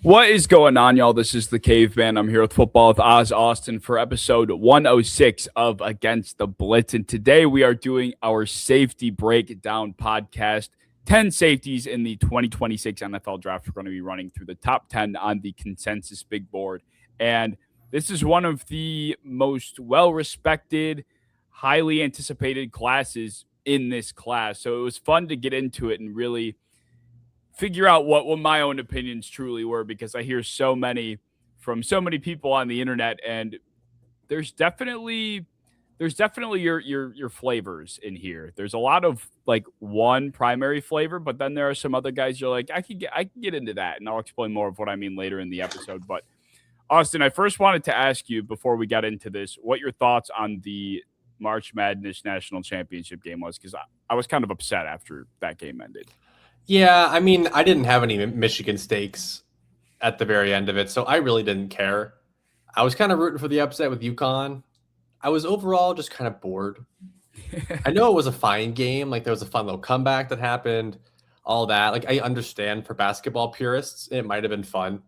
What is going on, y'all? This is the Caveman. I'm here with Football with Oz Austin for episode 106 of Against the Blitz. And today we are doing our safety breakdown podcast. 10 safeties in the 2026 NFL draft. We're going to be running through the top 10 on the consensus big board. And this is one of the most well-respected, highly anticipated classes in this class. So it was fun to get into it and really figure out what my own opinions truly were, because I hear so many from so many people on the internet, and there's definitely your flavors in here. There's a lot of like one primary flavor, but then there are some other guys you're like, I can get into that, and I'll explain more of what I mean later in the episode. But Austin, I first wanted to ask you before we got into this, what your thoughts on the March Madness National Championship game was, because I was kind of upset after that game ended. Yeah, I mean, I didn't have any Michigan stakes at the very end of it, so I really didn't care. I was kind of rooting for the upset with UConn. I was overall just kind of bored. I know it was a fine game. Like, there was a fun little comeback that happened, all that. Like, I understand for basketball purists, it might have been fun.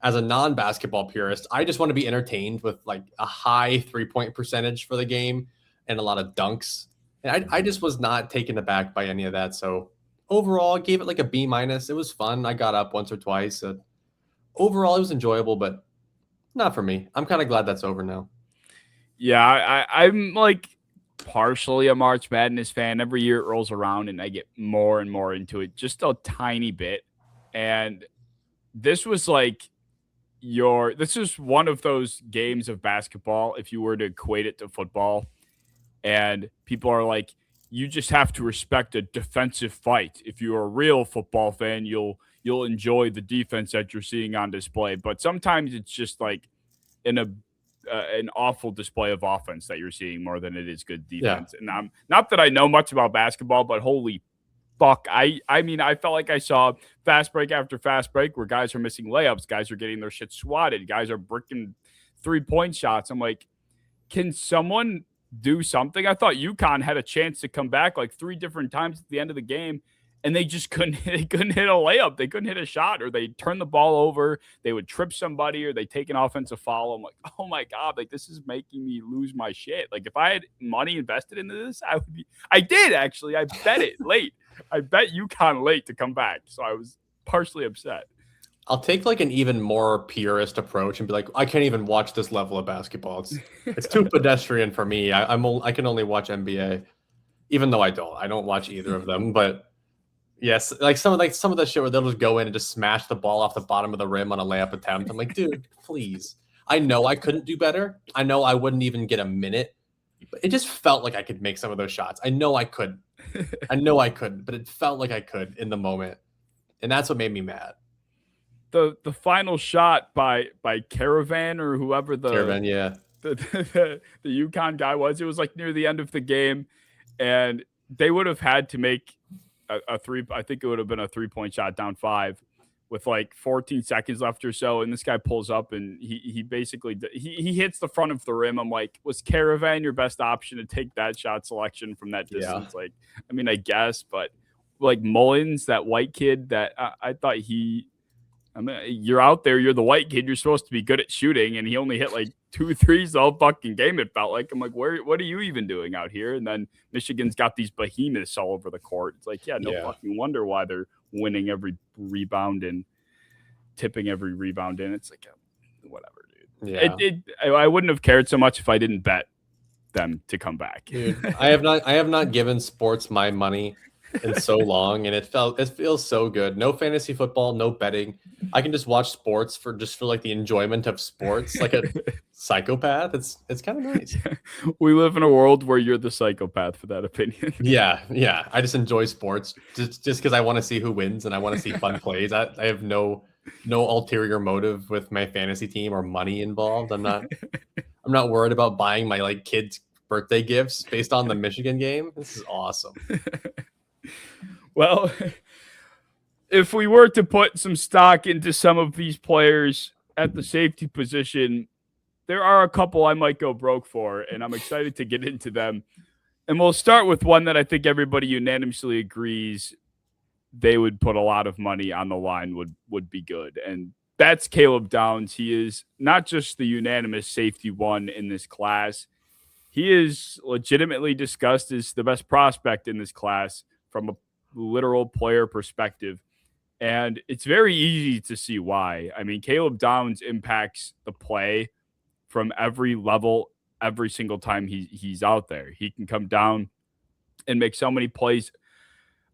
As a non-basketball purist, I just want to be entertained with, like, a high three-point percentage for the game and a lot of dunks. And I just was not taken aback by any of that, so overall, I gave it like a B minus. It was fun. I got up once or twice. Overall, it was enjoyable, but not for me. I'm kind of glad that's over now. Yeah, I'm like partially a March Madness fan. Every year it rolls around and I get more and more into it, just a tiny bit. And this was like this is one of those games of basketball, if you were to equate it to football, and people are like, you just have to respect a defensive fight. If you're a real football fan, you'll enjoy the defense that you're seeing on display. But sometimes it's just like an awful display of offense that you're seeing more than it is good defense. Yeah. And I'm not that I know much about basketball, but holy fuck, I mean, I felt like I saw fast break after fast break where guys are missing layups, guys are getting their shit swatted, guys are bricking 3-point shots. I'm like, can someone do something? I thought UConn had a chance to come back like 3 different times at the end of the game, and they just couldn't hit a layup. They couldn't hit a shot, or they turn the ball over. They would trip somebody, or they take an offensive foul. I'm like, oh my God, like this is making me lose my shit. Like if I had money invested into this, I did actually. I bet it late. I bet UConn late to come back. So I was partially upset. I'll take like an even more purist approach and be like, I can't even watch this level of basketball. It's too pedestrian for me. I can only watch NBA, even though I don't watch either of them. But yes, like some of the shit where they'll just go in and just smash the ball off the bottom of the rim on a layup attempt. I'm like, dude, please. I know I couldn't do better. I know I wouldn't even get a minute. But it just felt like I could make some of those shots. I know I couldn't. But it felt like I could in the moment, and that's what made me mad. The final shot by Caravan or whoever the UConn guy was, it was like near the end of the game, and they would have had to make a three. I think it would have been a 3-point shot down 5 with like 14 seconds left or so, and this guy pulls up and he basically he hits the front of the rim. I'm like, was Caravan your best option to take that shot selection from that distance? Yeah. Like, I mean, I guess, but like Mullins, that white kid that I thought I mean, you're out there, you're the white kid, you're supposed to be good at shooting, and he only hit like 2 threes the whole fucking game, it felt like. I'm like, what are you even doing out here? And then Michigan's got these behemoths all over the court. It's like, no fucking wonder why they're winning every rebound and tipping every rebound in. It's like, whatever, dude. Yeah. I wouldn't have cared so much if I didn't bet them to come back. Dude, I have not given sports my money in so long, and it feels so good. No fantasy football, no betting. I can just watch sports for like the enjoyment of sports, like a psychopath. It's kind of nice. We live in a world where you're the psychopath for that opinion. Yeah. I just enjoy sports just because I want to see who wins and I want to see fun plays. I have no ulterior motive with my fantasy team or money involved. I'm not worried about buying my like kids' birthday gifts based on the Michigan game. This is awesome. Well, if we were to put some stock into some of these players at the safety position, there are a couple I might go broke for, and I'm excited to get into them. And we'll start with one that I think everybody unanimously agrees they would put a lot of money on the line would be good, and that's Caleb Downs. He is not just the unanimous safety one in this class. He is legitimately discussed as the best prospect in this class from a literal player perspective. And it's very easy to see why. I mean, Caleb Downs impacts the play from every level, every single time he's out there. He can come down and make so many plays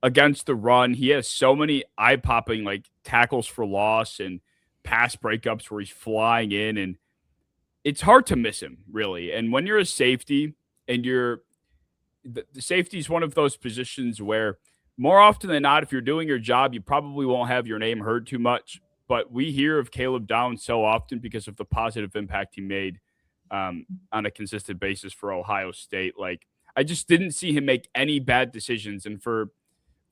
against the run. He has so many eye-popping like tackles for loss and pass breakups where he's flying in, and it's hard to miss him, really. And when you're a safety and the safety is one of those positions where more often than not, if you're doing your job, you probably won't have your name heard too much. But we hear of Caleb Downs so often because of the positive impact he made on a consistent basis for Ohio State. Like, I just didn't see him make any bad decisions. And for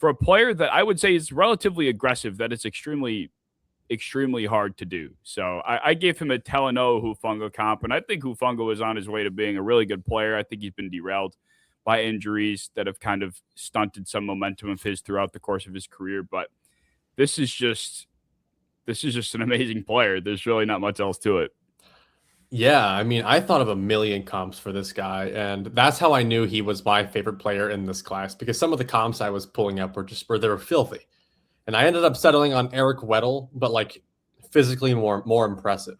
a player that I would say is relatively aggressive, that it's extremely, extremely hard to do. So I gave him a Talanoa Hufanga comp, and I think Hufanga was on his way to being a really good player. I think he's been derailed by injuries that have kind of stunted some momentum of his throughout the course of his career. But this is just an amazing player. There's really not much else to it. Yeah, I mean, I thought of a million comps for this guy, and that's how I knew he was my favorite player in this class, because some of the comps I was pulling up were they were filthy. And I ended up settling on Eric Weddle, but like physically more impressive.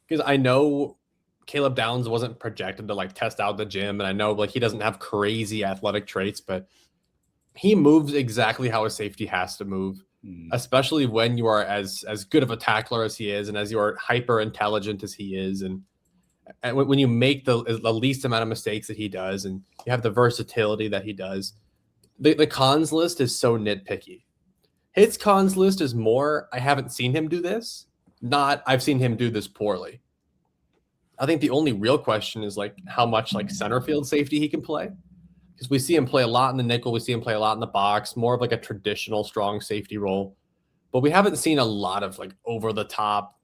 Because I know Caleb Downs wasn't projected to like test out the gym, and I know like he doesn't have crazy athletic traits, but he moves exactly how a safety has to move, especially when you are as good of a tackler as he is, and as you are hyper intelligent as he is, and when you make the least amount of mistakes that he does, and you have the versatility that he does. The cons list is so nitpicky. His cons list is more, I haven't seen him do this, not I've seen him do this poorly. I think the only real question is like how much like center field safety he can play. Because we see him play a lot in the nickel, we see him play a lot in the box, more of like a traditional strong safety role. But we haven't seen a lot of like over the top,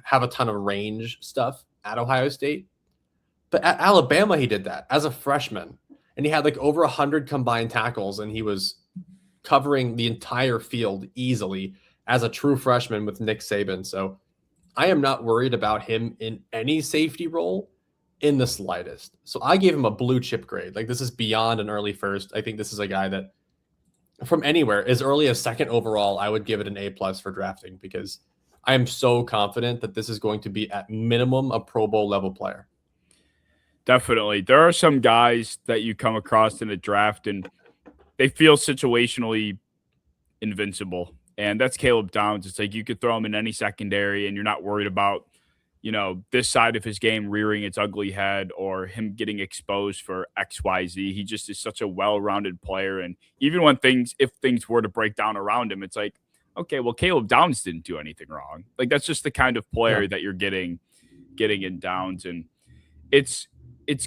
have a ton of range stuff at Ohio State. But at Alabama, he did that as a freshman. And he had like over 100 combined tackles, and he was covering the entire field easily as a true freshman with Nick Saban. So I am not worried about him in any safety role in the slightest. So I gave him a blue chip grade. Like, this is beyond an early first. I think this is a guy that from anywhere, as early as second overall, I would give it an A+ for drafting, because I am so confident that this is going to be at minimum a Pro Bowl level player. Definitely. There are some guys that you come across in a draft and they feel situationally invincible. And that's Caleb Downs. It's like you could throw him in any secondary and you're not worried about, this side of his game rearing its ugly head or him getting exposed for XYZ. He just is such a well-rounded player. And even when if things were to break down around him, it's like, okay, well, Caleb Downs didn't do anything wrong. Like, that's just the kind of player that you're getting in Downs. And it's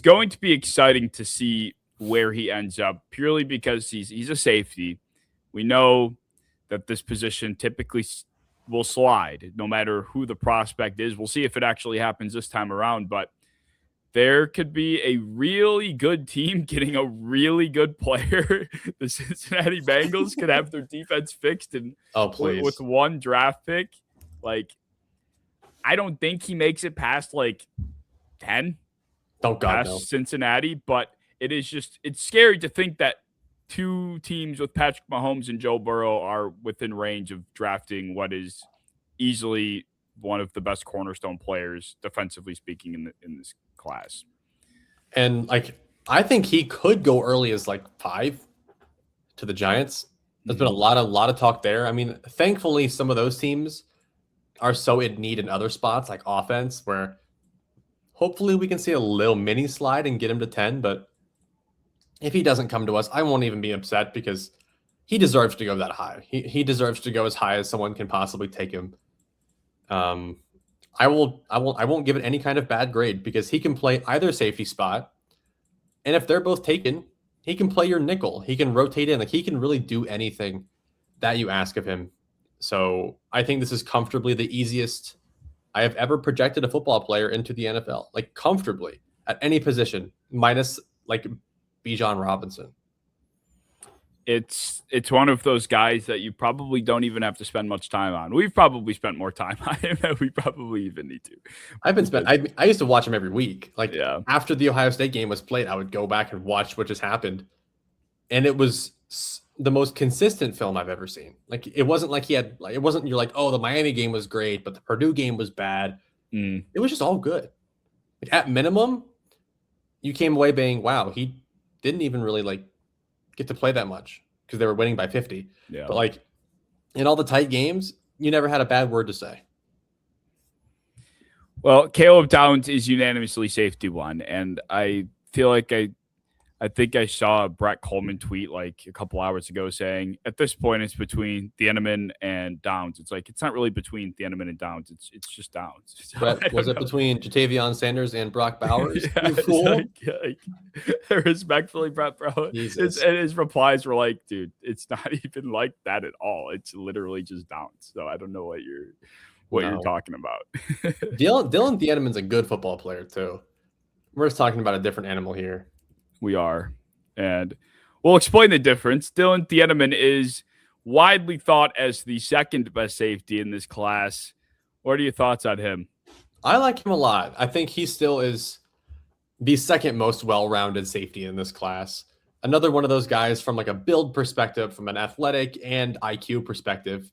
going to be exciting to see where he ends up, purely because he's a safety. We know that this position typically will slide no matter who the prospect is. We'll see if it actually happens this time around, but there could be a really good team getting a really good player. The Cincinnati Bengals could have their defense fixed with one draft pick. Like, I don't think he makes it past like 10. Oh God, no. Cincinnati, but it's scary to think that two teams with Patrick Mahomes and Joe Burrow are within range of drafting what is easily one of the best cornerstone players, defensively speaking, in this class. And like, I think he could go early as like 5 to the Giants. There's been a lot of talk there. I mean, thankfully, some of those teams are so in need in other spots, like offense, where hopefully we can see a little mini slide and get him to 10. But if he doesn't come to us, I won't even be upset, because he deserves to go that high. He deserves to go as high as someone can possibly take him. I won't give it any kind of bad grade, because he can play either safety spot. And if they're both taken, he can play your nickel. He can rotate in. Like, he can really do anything that you ask of him. So I think this is comfortably the easiest I have ever projected a football player into the NFL, like comfortably at any position, minus like Bijan Robinson. it's one of those guys that you probably don't even have to spend much time on. We've probably spent more time on him than we probably even need to. I used to watch him every week. Like Yeah. after the Ohio State game was played, I would go back and watch what just happened. And it was the most consistent film I've ever seen. Like it wasn't like it wasn't you're like, oh, the Miami game was great, but the Purdue game was bad. It was just all good. Like, at minimum, you came away being, wow, he didn't even really like get to play that much because they were winning by 50. Yeah. But like in all the tight games, you never had a bad word to say. Well, Caleb Downs is unanimously safety one, and I feel like I think I saw a Brett Coleman tweet like a couple hours ago saying at this point it's between Thieneman and Downs. It's like it's not really between Thieneman and Downs. It's just Downs. So Brett, was it between Jatavion Sanders and Brock Bowers? You fool. Like, respectfully, Brett, bro. His replies were like, dude, it's not even like that at all. It's literally just Downs. So I don't know what you're talking about. Dillon Thieneman's a good football player too. We're just talking about a different animal here. We are. And we'll explain the difference. Dillon Thieneman is widely thought as the second best safety in this class. What are your thoughts on him? I like him a lot. I think he still is the second most well-rounded safety in this class. Another one of those guys from like a build perspective, from an athletic and IQ perspective.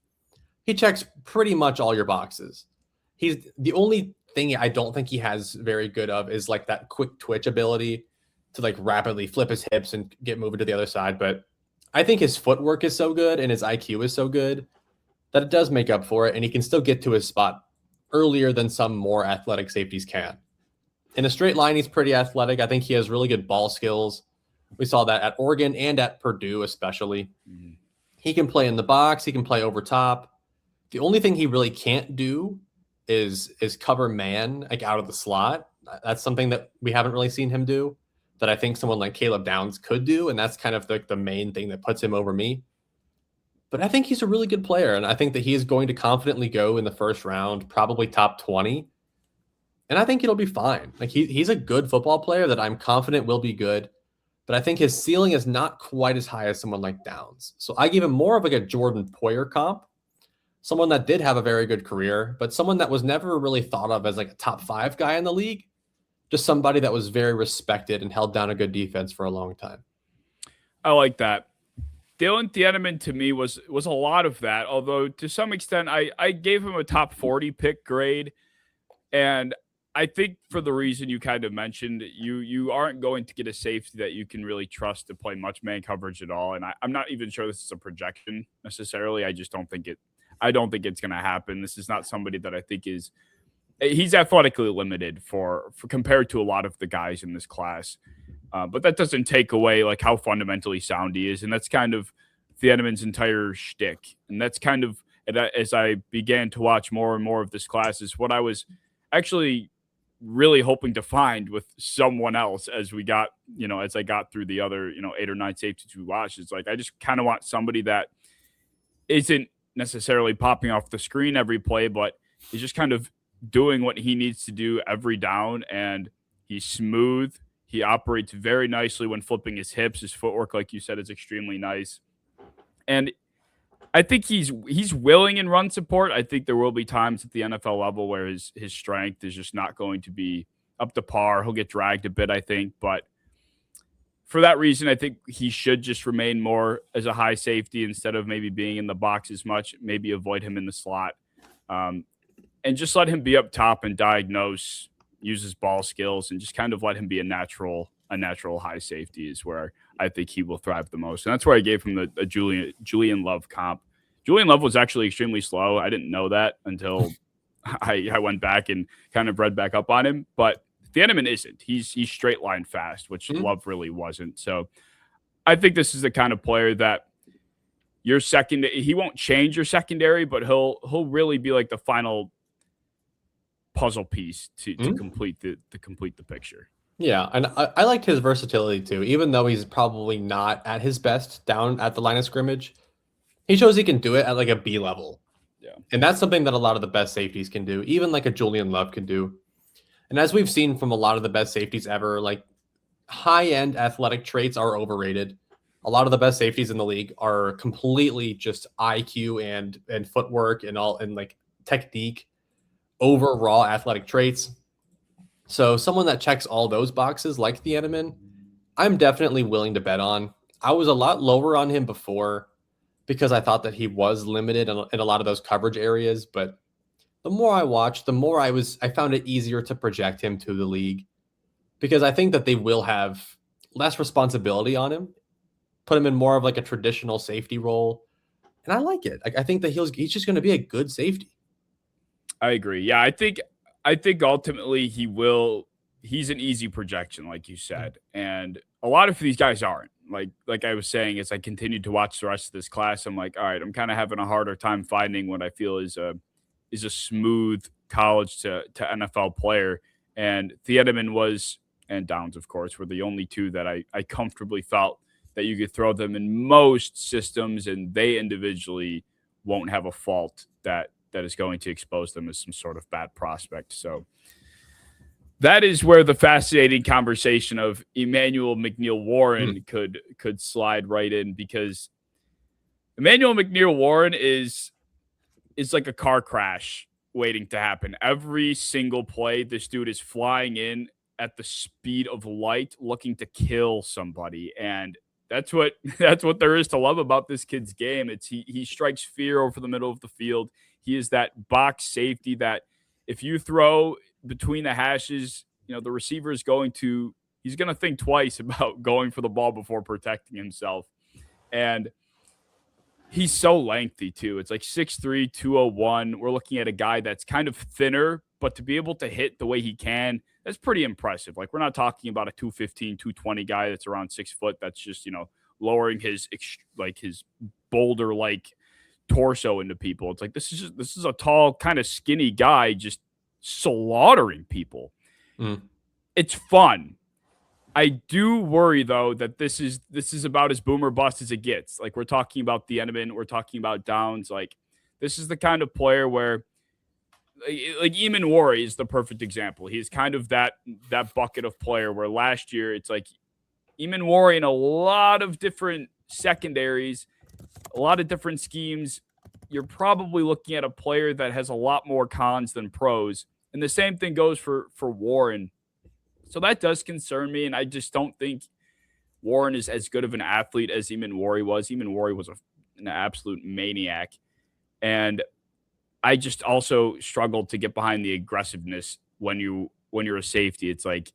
He checks pretty much all your boxes. He's the only thing I don't think he has very good of is like that quick twitch ability to like rapidly flip his hips and get moving to the other side. But I think his footwork is so good and his IQ is so good that it does make up for it. And he can still get to his spot earlier than some more athletic safeties can. In a straight line, he's pretty athletic. I think he has really good ball skills. We saw that at Oregon and at Purdue, especially. Mm-hmm. He can play in the box. He can play over top. The only thing he really can't do is cover man, like out of the slot. That's something that we haven't really seen him do that I think someone like Caleb Downs could do. And that's kind of the main thing that puts him over me. But I think he's a really good player. And I think that he is going to confidently go in the first round, probably top 20. And I think it'll be fine. Like he's a good football player that I'm confident will be good. But I think his ceiling is not quite as high as someone like Downs. So I give him more of like a Jordan Poyer comp. Someone that did have a very good career, but someone that was never really thought of as like a top 5 guy in the league. Just somebody that was very respected and held down a good defense for a long time. I like that. Dillon Thieneman to me was a lot of that, although to some extent I gave him a top 40 pick grade. And I think for the reason you kind of mentioned, you aren't going to get a safety that you can really trust to play much man coverage at all. And I'm not even sure this is a projection necessarily. I don't think it's going to happen. This is not somebody that I think he's athletically limited for compared to a lot of the guys in this class. But that doesn't take away like how fundamentally sound he is. And that's kind of Thieneman's entire shtick. And that's kind of, as I began to watch more and more of this class, is what I was actually really hoping to find with someone else as I got through the other, 8 or 9 safeties we watched. It's like, I just kind of want somebody that isn't necessarily popping off the screen every play, but is just kind of doing what he needs to do every down. And he's smooth. He operates very nicely when flipping his hips. His footwork, like you said, is extremely nice. And I think he's willing in run support. I think there will be times at the NFL level where his strength is just not going to be up to par. He'll get dragged a bit, I think. But for that reason, I think he should just remain more as a high safety instead of maybe being in the box as much, maybe avoid him in the slot. And just let him be up top and diagnose, use his ball skills, and just kind of let him be a natural high safety is where I think he will thrive the most. And that's where I gave him a Julian Love comp. Julian Love was actually extremely slow. I didn't know that until I went back and kind of read back up on him. But Thieneman isn't. He's straight line fast, which Love really wasn't. So I think this is the kind of player that your he won't change your secondary, but he'll really be like the final puzzle piece to complete the picture. Yeah, and I liked his versatility too. Even though he's probably not at his best down at the line of scrimmage, he shows he can do it at like a B level. Yeah, and that's something that a lot of the best safeties can do, even like a Julian Love can do. And as we've seen from a lot of the best safeties ever, like high-end athletic traits are overrated. A lot of the best safeties in the league are completely just IQ and footwork and all and like technique over raw athletic traits. So someone that checks all those boxes like Thieneman, I'm definitely willing to bet on. I was a lot lower on him before because I thought that he was limited in a lot of those coverage areas, but the more I watched, the more I found it easier to project him to the league because I think that they will have less responsibility on him, put him in more of like a traditional safety role. And I like it. I think that he's just going to be a good safety. I agree. Yeah, I think ultimately he's an easy projection, like you said. And a lot of these guys aren't. Like I was saying, as I continued to watch the rest of this class, I'm like, all right, I'm kind of having a harder time finding what I feel is a smooth college to NFL player. And Thieneman was, and Downs, of course, were the only two that I comfortably felt that you could throw them in most systems and they individually won't have a fault that is going to expose them as some sort of bad prospect. So that is where the fascinating conversation of Emmanuel McNiel Warren could slide right in, because Emmanuel McNeil Warren is like a car crash waiting to happen. Every single play, this dude is flying in at the speed of light, looking to kill somebody. And that's what there is to love about this kid's game. It's he strikes fear over the middle of the field. He is that box safety that if you throw between the hashes, the receiver is he's going to think twice about going for the ball before protecting himself. And he's so lengthy too. It's like 6'3", 201. We're looking at a guy that's kind of thinner, but to be able to hit the way he can, that's pretty impressive. Like, we're not talking about a 215, 220 guy that's around 6 foot. That's just, lowering his boulder like torso into people. It's like, this is a tall, kind of skinny guy just slaughtering people. It's fun. I do worry, though, that this is about as boom or bust as it gets. Like, we're talking about Thieneman, we're talking about Downs. Like, this is the kind of player where, like Eamon Worry is the perfect example. He's kind of that bucket of player where last year it's like Eamon Worry in a lot of different secondaries, a lot of different schemes. You're probably looking at a player that has a lot more cons than pros. And the same thing goes for Warren. So that does concern me, and I just don't think Warren is as good of an athlete as Eamon Worry was. Eamon Worry was an absolute maniac. And I just also struggled to get behind the aggressiveness when you're a safety. It's like,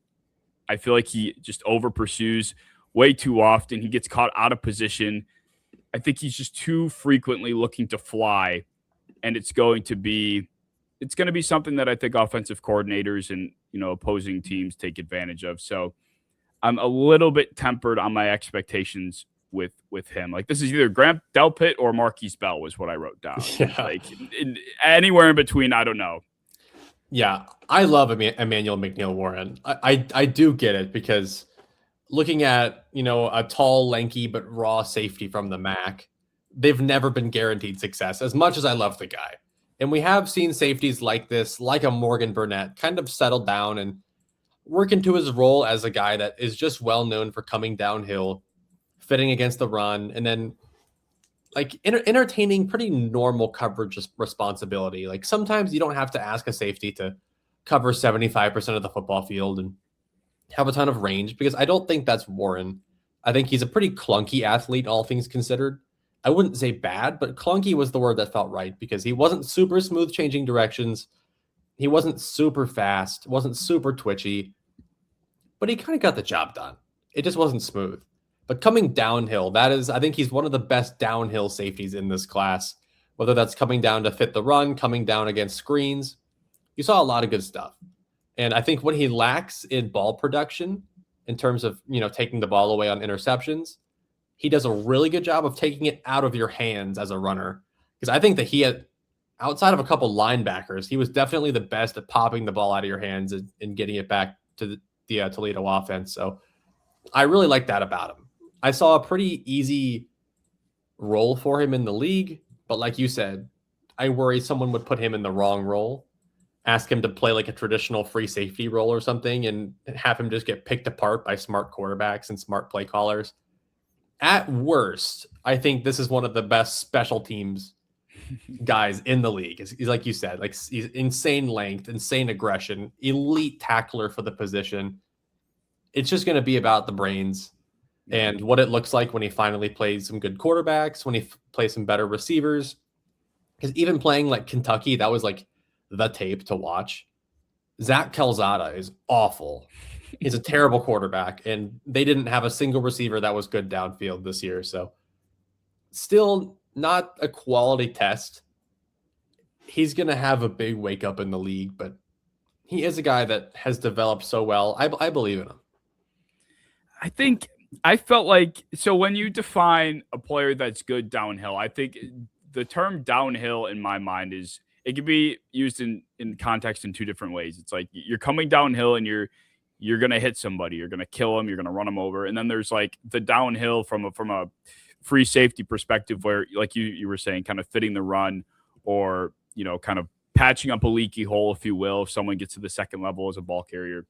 I feel like he just over pursues way too often. He gets caught out of position. I think he's just too frequently looking to fly, and it's going to be something that I think offensive coordinators and opposing teams take advantage of. So I'm a little bit tempered on my expectations with him. Like, this is either Grant Delpit or Marquise Bell was what I wrote down. Yeah. Like, anywhere in between, I don't know. Yeah, I love Emmanuel McNeil Warren. I do get it, because looking at, a tall, lanky, but raw safety from the MAC, they've never been guaranteed success, as much as I love the guy. And we have seen safeties like this, like a Morgan Burnett, kind of settle down and work into his role as a guy that is just well known for coming downhill, fitting against the run, and then like entertaining pretty normal coverage responsibility. Like, sometimes you don't have to ask a safety to cover 75% of the football field and have a ton of range, because I don't think that's Warren. I think he's a pretty clunky athlete, all things considered. I wouldn't say bad, but clunky was the word that felt right, because he wasn't super smooth changing directions. He wasn't super fast, wasn't super twitchy, but he kind of got the job done. It just wasn't smooth. But coming downhill, I think he's one of the best downhill safeties in this class, whether that's coming down to fit the run, coming down against screens. You saw a lot of good stuff. And I think what he lacks in ball production, in terms of, taking the ball away on interceptions, he does a really good job of taking it out of your hands as a runner. Because I think that he had, outside of a couple linebackers, he was definitely the best at popping the ball out of your hands and getting it back to the Toledo offense. So I really like that about him. I saw a pretty easy role for him in the league, but like you said, I worry someone would put him in the wrong role, ask him to play like a traditional free safety role or something, and have him just get picked apart by smart quarterbacks and smart play callers. At worst, I think this is one of the best special teams guys in the league. He's like you said, like he's insane length, insane aggression, elite tackler for the position. It's just going to be about the brains and what it looks like when he finally plays some good quarterbacks, when he plays some better receivers. Because even playing like Kentucky, that was like the tape to watch. Zach Calzada is awful. He's a terrible quarterback, and they didn't have a single receiver that was good downfield this year. So still not a quality test. He's going to have a big wake up in the league, but he is a guy that has developed so well. I believe in him. I think I felt like, so when you define a player that's good downhill, I think the term downhill in my mind is, it can be used in context in two different ways. It's like you're coming downhill and you're going to hit somebody, you're going to kill them, you're going to run them over. And then there's like the downhill from a free safety perspective where, like you were saying, kind of fitting the run, or, you know, kind of patching up a leaky hole, if you will, if someone gets to the second level as a ball carrier.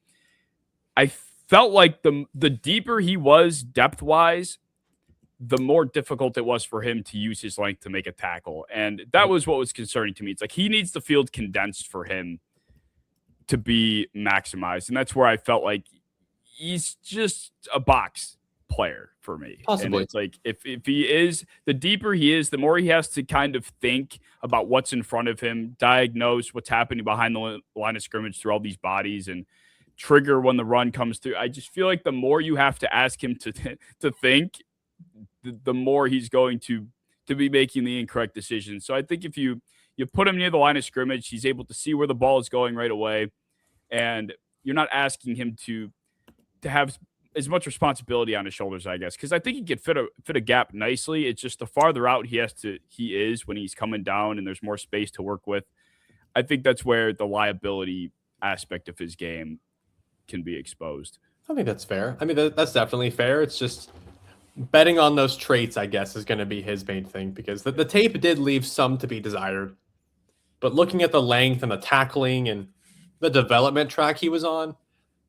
I felt like the deeper he was depth-wise, the more difficult it was for him to use his length to make a tackle. And that was what was concerning to me. It's like he needs the field condensed for him to be maximized. And that's where I felt like he's just a box player for me. Possibly. And it's like if he is, the deeper he is, the more he has to kind of think about what's in front of him, diagnose what's happening behind the line of scrimmage through all these bodies, and trigger when the run comes through. I just feel like the more you have to ask him to think, the more he's going to be making the incorrect decisions. So I think if you put him near the line of scrimmage, he's able to see where the ball is going right away, and you're not asking him to have as much responsibility on his shoulders, I guess, because I think he could fit a gap nicely. It's just the farther out he is when he's coming down and there's more space to work with, I think that's where the liability aspect of his game can be exposed. I think that's fair. I mean, that's definitely fair. It's just betting on those traits, I guess, is going to be his main thing, because the tape did leave some to be desired. But looking at the length and the tackling and the development track he was on,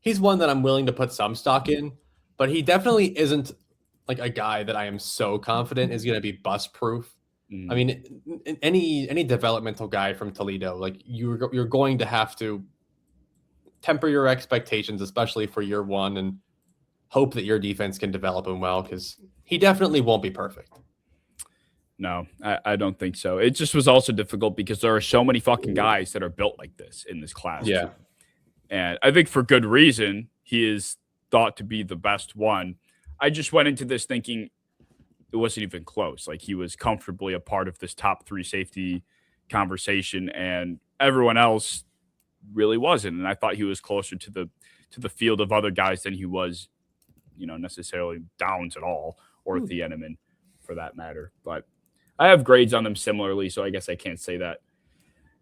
he's one that I'm willing to put some stock in, but he definitely isn't like a guy that I am so confident is going to be bust proof. I mean, any developmental guy from Toledo, like you're going to have to temper your expectations, especially for year one, and hope that your defense can develop him well, because he definitely won't be perfect. No, I don't think so. It just was also difficult because there are so many fucking guys that are built like this in this class. Yeah. Too. And I think for good reason, he is thought to be the best one. I just went into this thinking it wasn't even close. Like, he was comfortably a part of this top 3 safety conversation, and everyone else really wasn't. And I thought he was closer to the field of other guys than he was, you know, necessarily Downs at all, or Thieneman for that matter. But I have grades on them similarly, so I guess I can't say that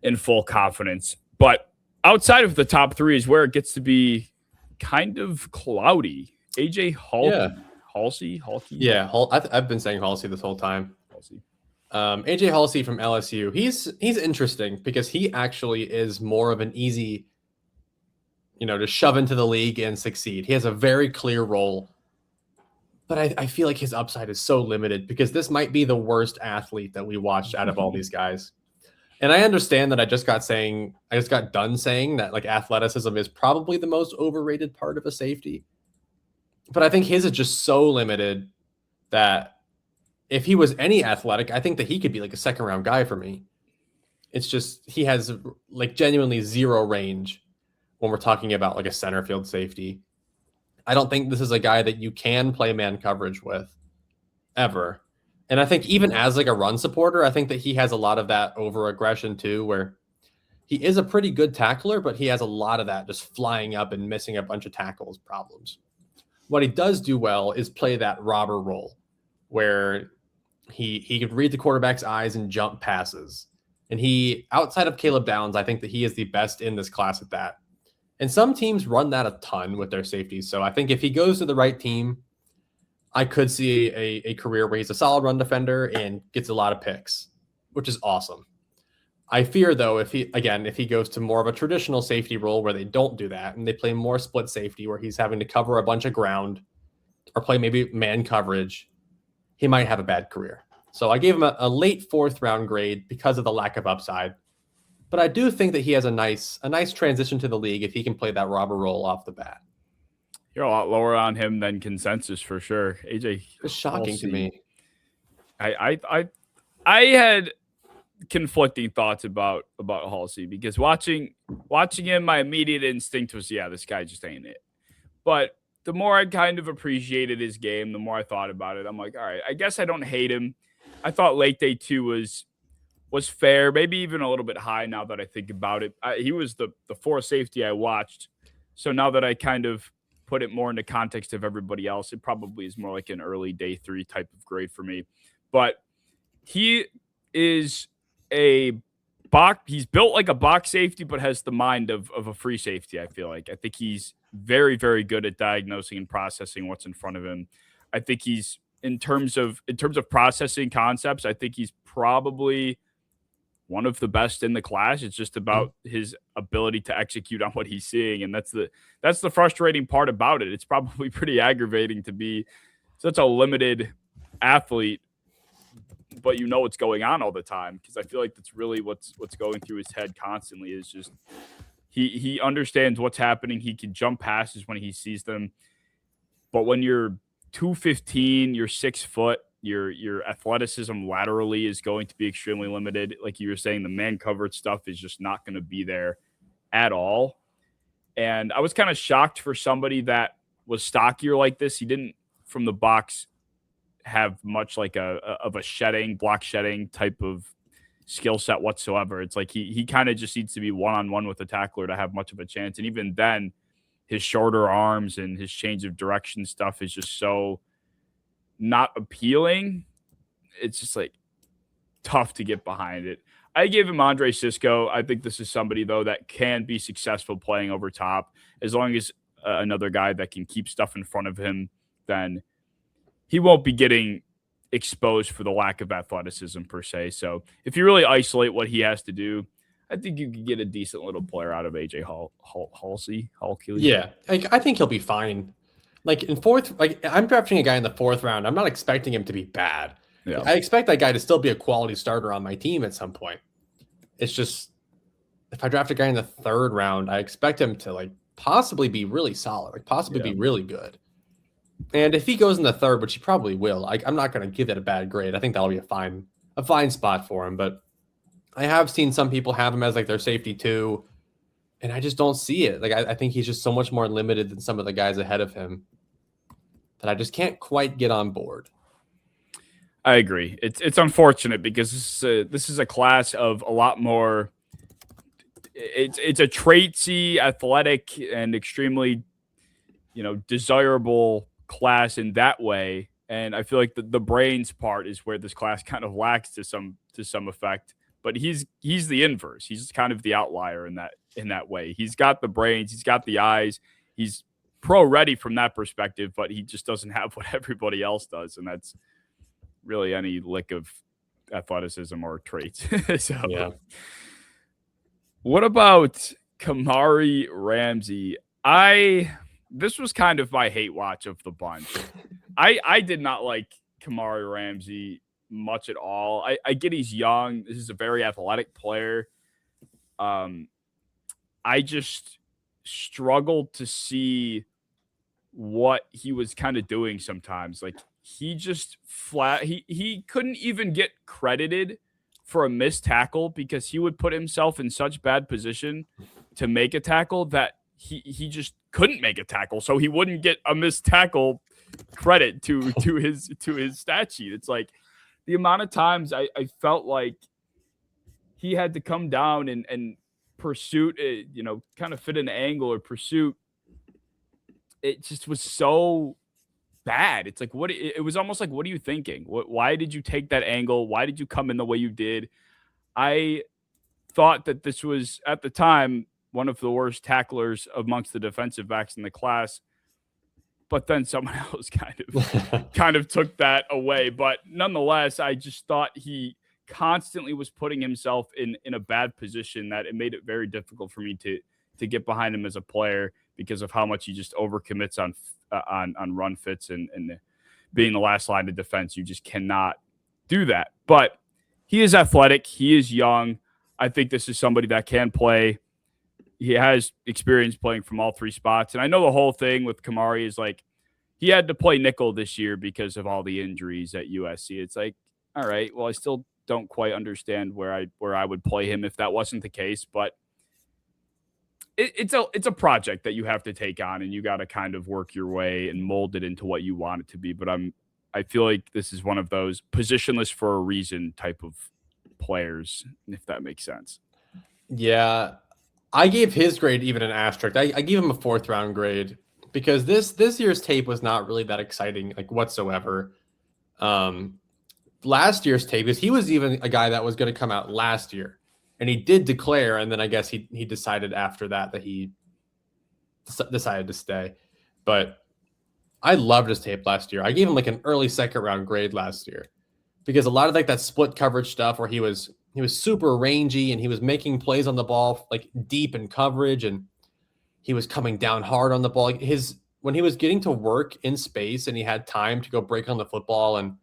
in full confidence. But outside of the top 3 is where it gets to be kind of cloudy. AJ Haulcey. Yeah, I've been saying Haulcey this whole time. Haulcey. AJ Haulcey from LSU. He's interesting because he actually is more of an easy, to shove into the league and succeed. He has a very clear role, but I feel like his upside is so limited because this might be the worst athlete that we watched out of all these guys. And I understand that I just got done saying that like athleticism is probably the most overrated part of a safety. But I think his is just so limited that if he was any athletic, I think that he could be like a second round guy for me. It's just he has like genuinely zero range when we're talking about like a center field safety. I don't think this is a guy that you can play man coverage with ever. And I think even as like a run supporter, I think that he has a lot of that over aggression too, where he is a pretty good tackler, but he has a lot of that just flying up and missing a bunch of tackles problems. What he does do well is play that robber role where he could read the quarterback's eyes and jump passes. And he, outside of Caleb Downs, I think that he is the best in this class at that. And some teams run that a ton with their safeties. So I think if he goes to the right team, I could see a career where he's a solid run defender and gets a lot of picks, which is awesome. I fear, though, if he goes to more of a traditional safety role where they don't do that and they play more split safety where he's having to cover a bunch of ground or play maybe man coverage, he might have a bad career. So I gave him a late 4th round grade because of the lack of upside. But I do think that he has a nice transition to the league if he can play that robber role off the bat. You're a lot lower on him than consensus for sure. AJ, It's shocking to me. I had conflicting thoughts about Haulcey because watching him, my immediate instinct was, yeah, this guy just ain't it. But the more I kind of appreciated his game, the more I thought about it. I'm like, all right, I guess I don't hate him. I thought late day 2 was fair, maybe even a little bit high now that I think about it. He was the 4th safety I watched. So now that I kind of put it more into context of everybody else, it probably is more like an early day 3 type of grade for me. But he is he's built like a box safety, but has the mind of a free safety. I feel like. I think he's very, very good at diagnosing and processing what's in front of him. I think he's in terms of processing concepts, I think he's probably one of the best in the class. It's just about his ability to execute on what he's seeing. And that's the frustrating part about it. It's probably pretty aggravating to be such a limited athlete, but you know what's going on all the time. Because I feel like that's really what's going through his head constantly is just he understands what's happening. He can jump passes when he sees them. But when you're 215, you're 6 foot, your athleticism laterally is going to be extremely limited. Like you were saying, the man covered stuff is just not going to be there at all. And I was kind of shocked for somebody that was stockier like this. He didn't, from the box, have much like a block shedding type of skill set whatsoever. It's like he kind of just needs to be one-on-one with the tackler to have much of a chance. And even then, his shorter arms and his change of direction stuff is just so not appealing. It's just like tough to get behind it. I gave him Andre Cisco. I think this is somebody, though, that can be successful playing over top. As long as another guy that can keep stuff in front of him, then he won't be getting exposed for the lack of athleticism per se. So if you really isolate what he has to do, I think you could get a decent little player out of AJ Haulcey. Yeah, I think he'll be fine. Like in 4th, like I'm drafting a guy in the 4th round. I'm not expecting him to be bad. Yeah. I expect that guy to still be a quality starter on my team at some point. It's just if I draft a guy in the 3rd round, I expect him to like possibly be really solid, like possibly be really good. And if he goes in the 3rd, which he probably will, I'm not going to give that a bad grade. I think that'll be a fine spot for him. But I have seen some people have him as like their safety 2, and I just don't see it. Like I think he's just so much more limited than some of the guys ahead of him that I just can't quite get on board. I agree. It's unfortunate because this is a class of a lot more. It's a traitsy, athletic, and extremely, desirable class in that way. And I feel like the brains part is where this class kind of lacks to some effect. But he's the inverse. He's kind of the outlier in that way. He's got the brains, he's got the eyes, he's pro ready from that perspective, but he just doesn't have what everybody else does, and that's really any lick of athleticism or traits. So, yeah. What about Kamari Ramsey? This was kind of my hate watch of the bunch. I did not like Kamari Ramsey much at all. I get he's young. This is a very athletic player. I just struggled to see what he was kind of doing sometimes. Like he just he couldn't even get credited for a missed tackle because he would put himself in such bad position to make a tackle that he just couldn't make a tackle. So he wouldn't get a missed tackle credit to his stat sheet. It's like the amount of times I felt like he had to come down and pursuit, kind of fit an angle or pursuit. It just was so bad. It's like, it was almost like, what are you thinking? Why did you take that angle? Why did you come in the way you did? I thought that this was, at the time, one of the worst tacklers amongst the defensive backs in the class. But then someone else kind of took that away. But nonetheless, I just thought he constantly was putting himself in a bad position that it made it very difficult for me to get behind him as a player because of how much he just overcommits on run fits and being the last line of defense. You just cannot do that. But he is athletic. He is young. I think this is somebody that can play. He has experience playing from all three spots. And I know the whole thing with Kamari is like he had to play nickel this year because of all the injuries at USC. It's like, all right, well, I still don't quite understand where I would play him if that wasn't the case. But it's a project that you have to take on, and you got to kind of work your way and mold it into what you want it to be. But I feel like this is one of those positionless for a reason type of players, if that makes sense. Yeah, I gave his grade even an asterisk. I gave him a 4th round grade because this year's tape was not really that exciting, like whatsoever. Last year's tape, because he was even a guy that was going to come out last year, and he did declare, and then I guess he decided after that he decided to stay. But I loved his tape last year. I gave him like an early 2nd round grade last year because a lot of like that split coverage stuff where he was super rangy and he was making plays on the ball like deep in coverage, and he was coming down hard on the ball. When he was getting to work in space and he had time to go break on the football and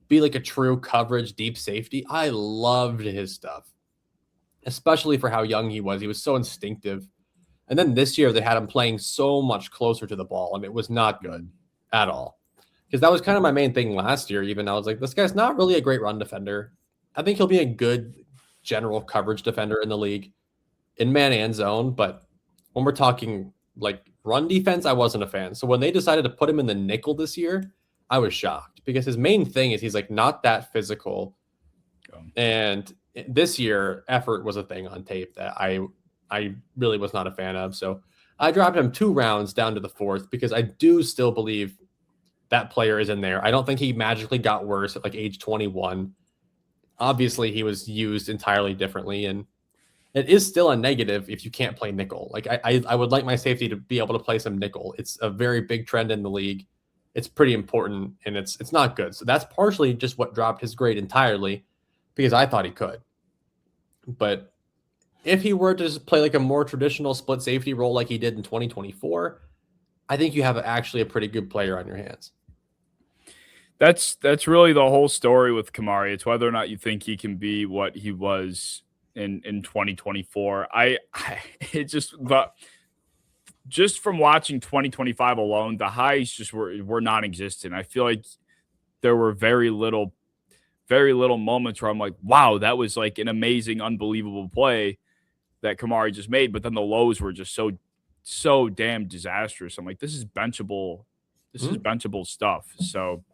be like a true coverage deep safety, I loved his stuff, especially for how young he was. He was so instinctive. And then this year they had him playing so much closer to the ball, and it was not good at all. Because that was kind of my main thing last year. Even I was like, this guy's not really a great run defender. I think he'll be a good general coverage defender in the league in man and zone. But when we're talking like run defense, I wasn't a fan. So when they decided to put him in the nickel this year, I was shocked because his main thing is he's like not that physical. And this year, effort was a thing on tape that I really was not a fan of. So I dropped him 2 rounds down to the 4th because I do still believe that player is in there. I don't think he magically got worse at like age 21. Obviously, he was used entirely differently, and it is still a negative if you can't play nickel. Like I would like my safety to be able to play some nickel. It's a very big trend in the league. It's pretty important, and it's not good. So that's partially just what dropped his grade entirely because I thought he could. But if he were to just play like a more traditional split safety role like he did in 2024, I think you have actually a pretty good player on your hands. That's really the whole story with Kamari. It's whether or not you think he can be what he was in 2024. Just from watching 2025 alone, the highs just were non-existent. I feel like there were very little moments where I'm like, wow, that was like an amazing, unbelievable play that Kamari just made. But then the lows were just so damn disastrous. I'm like, this is benchable. This is benchable stuff. So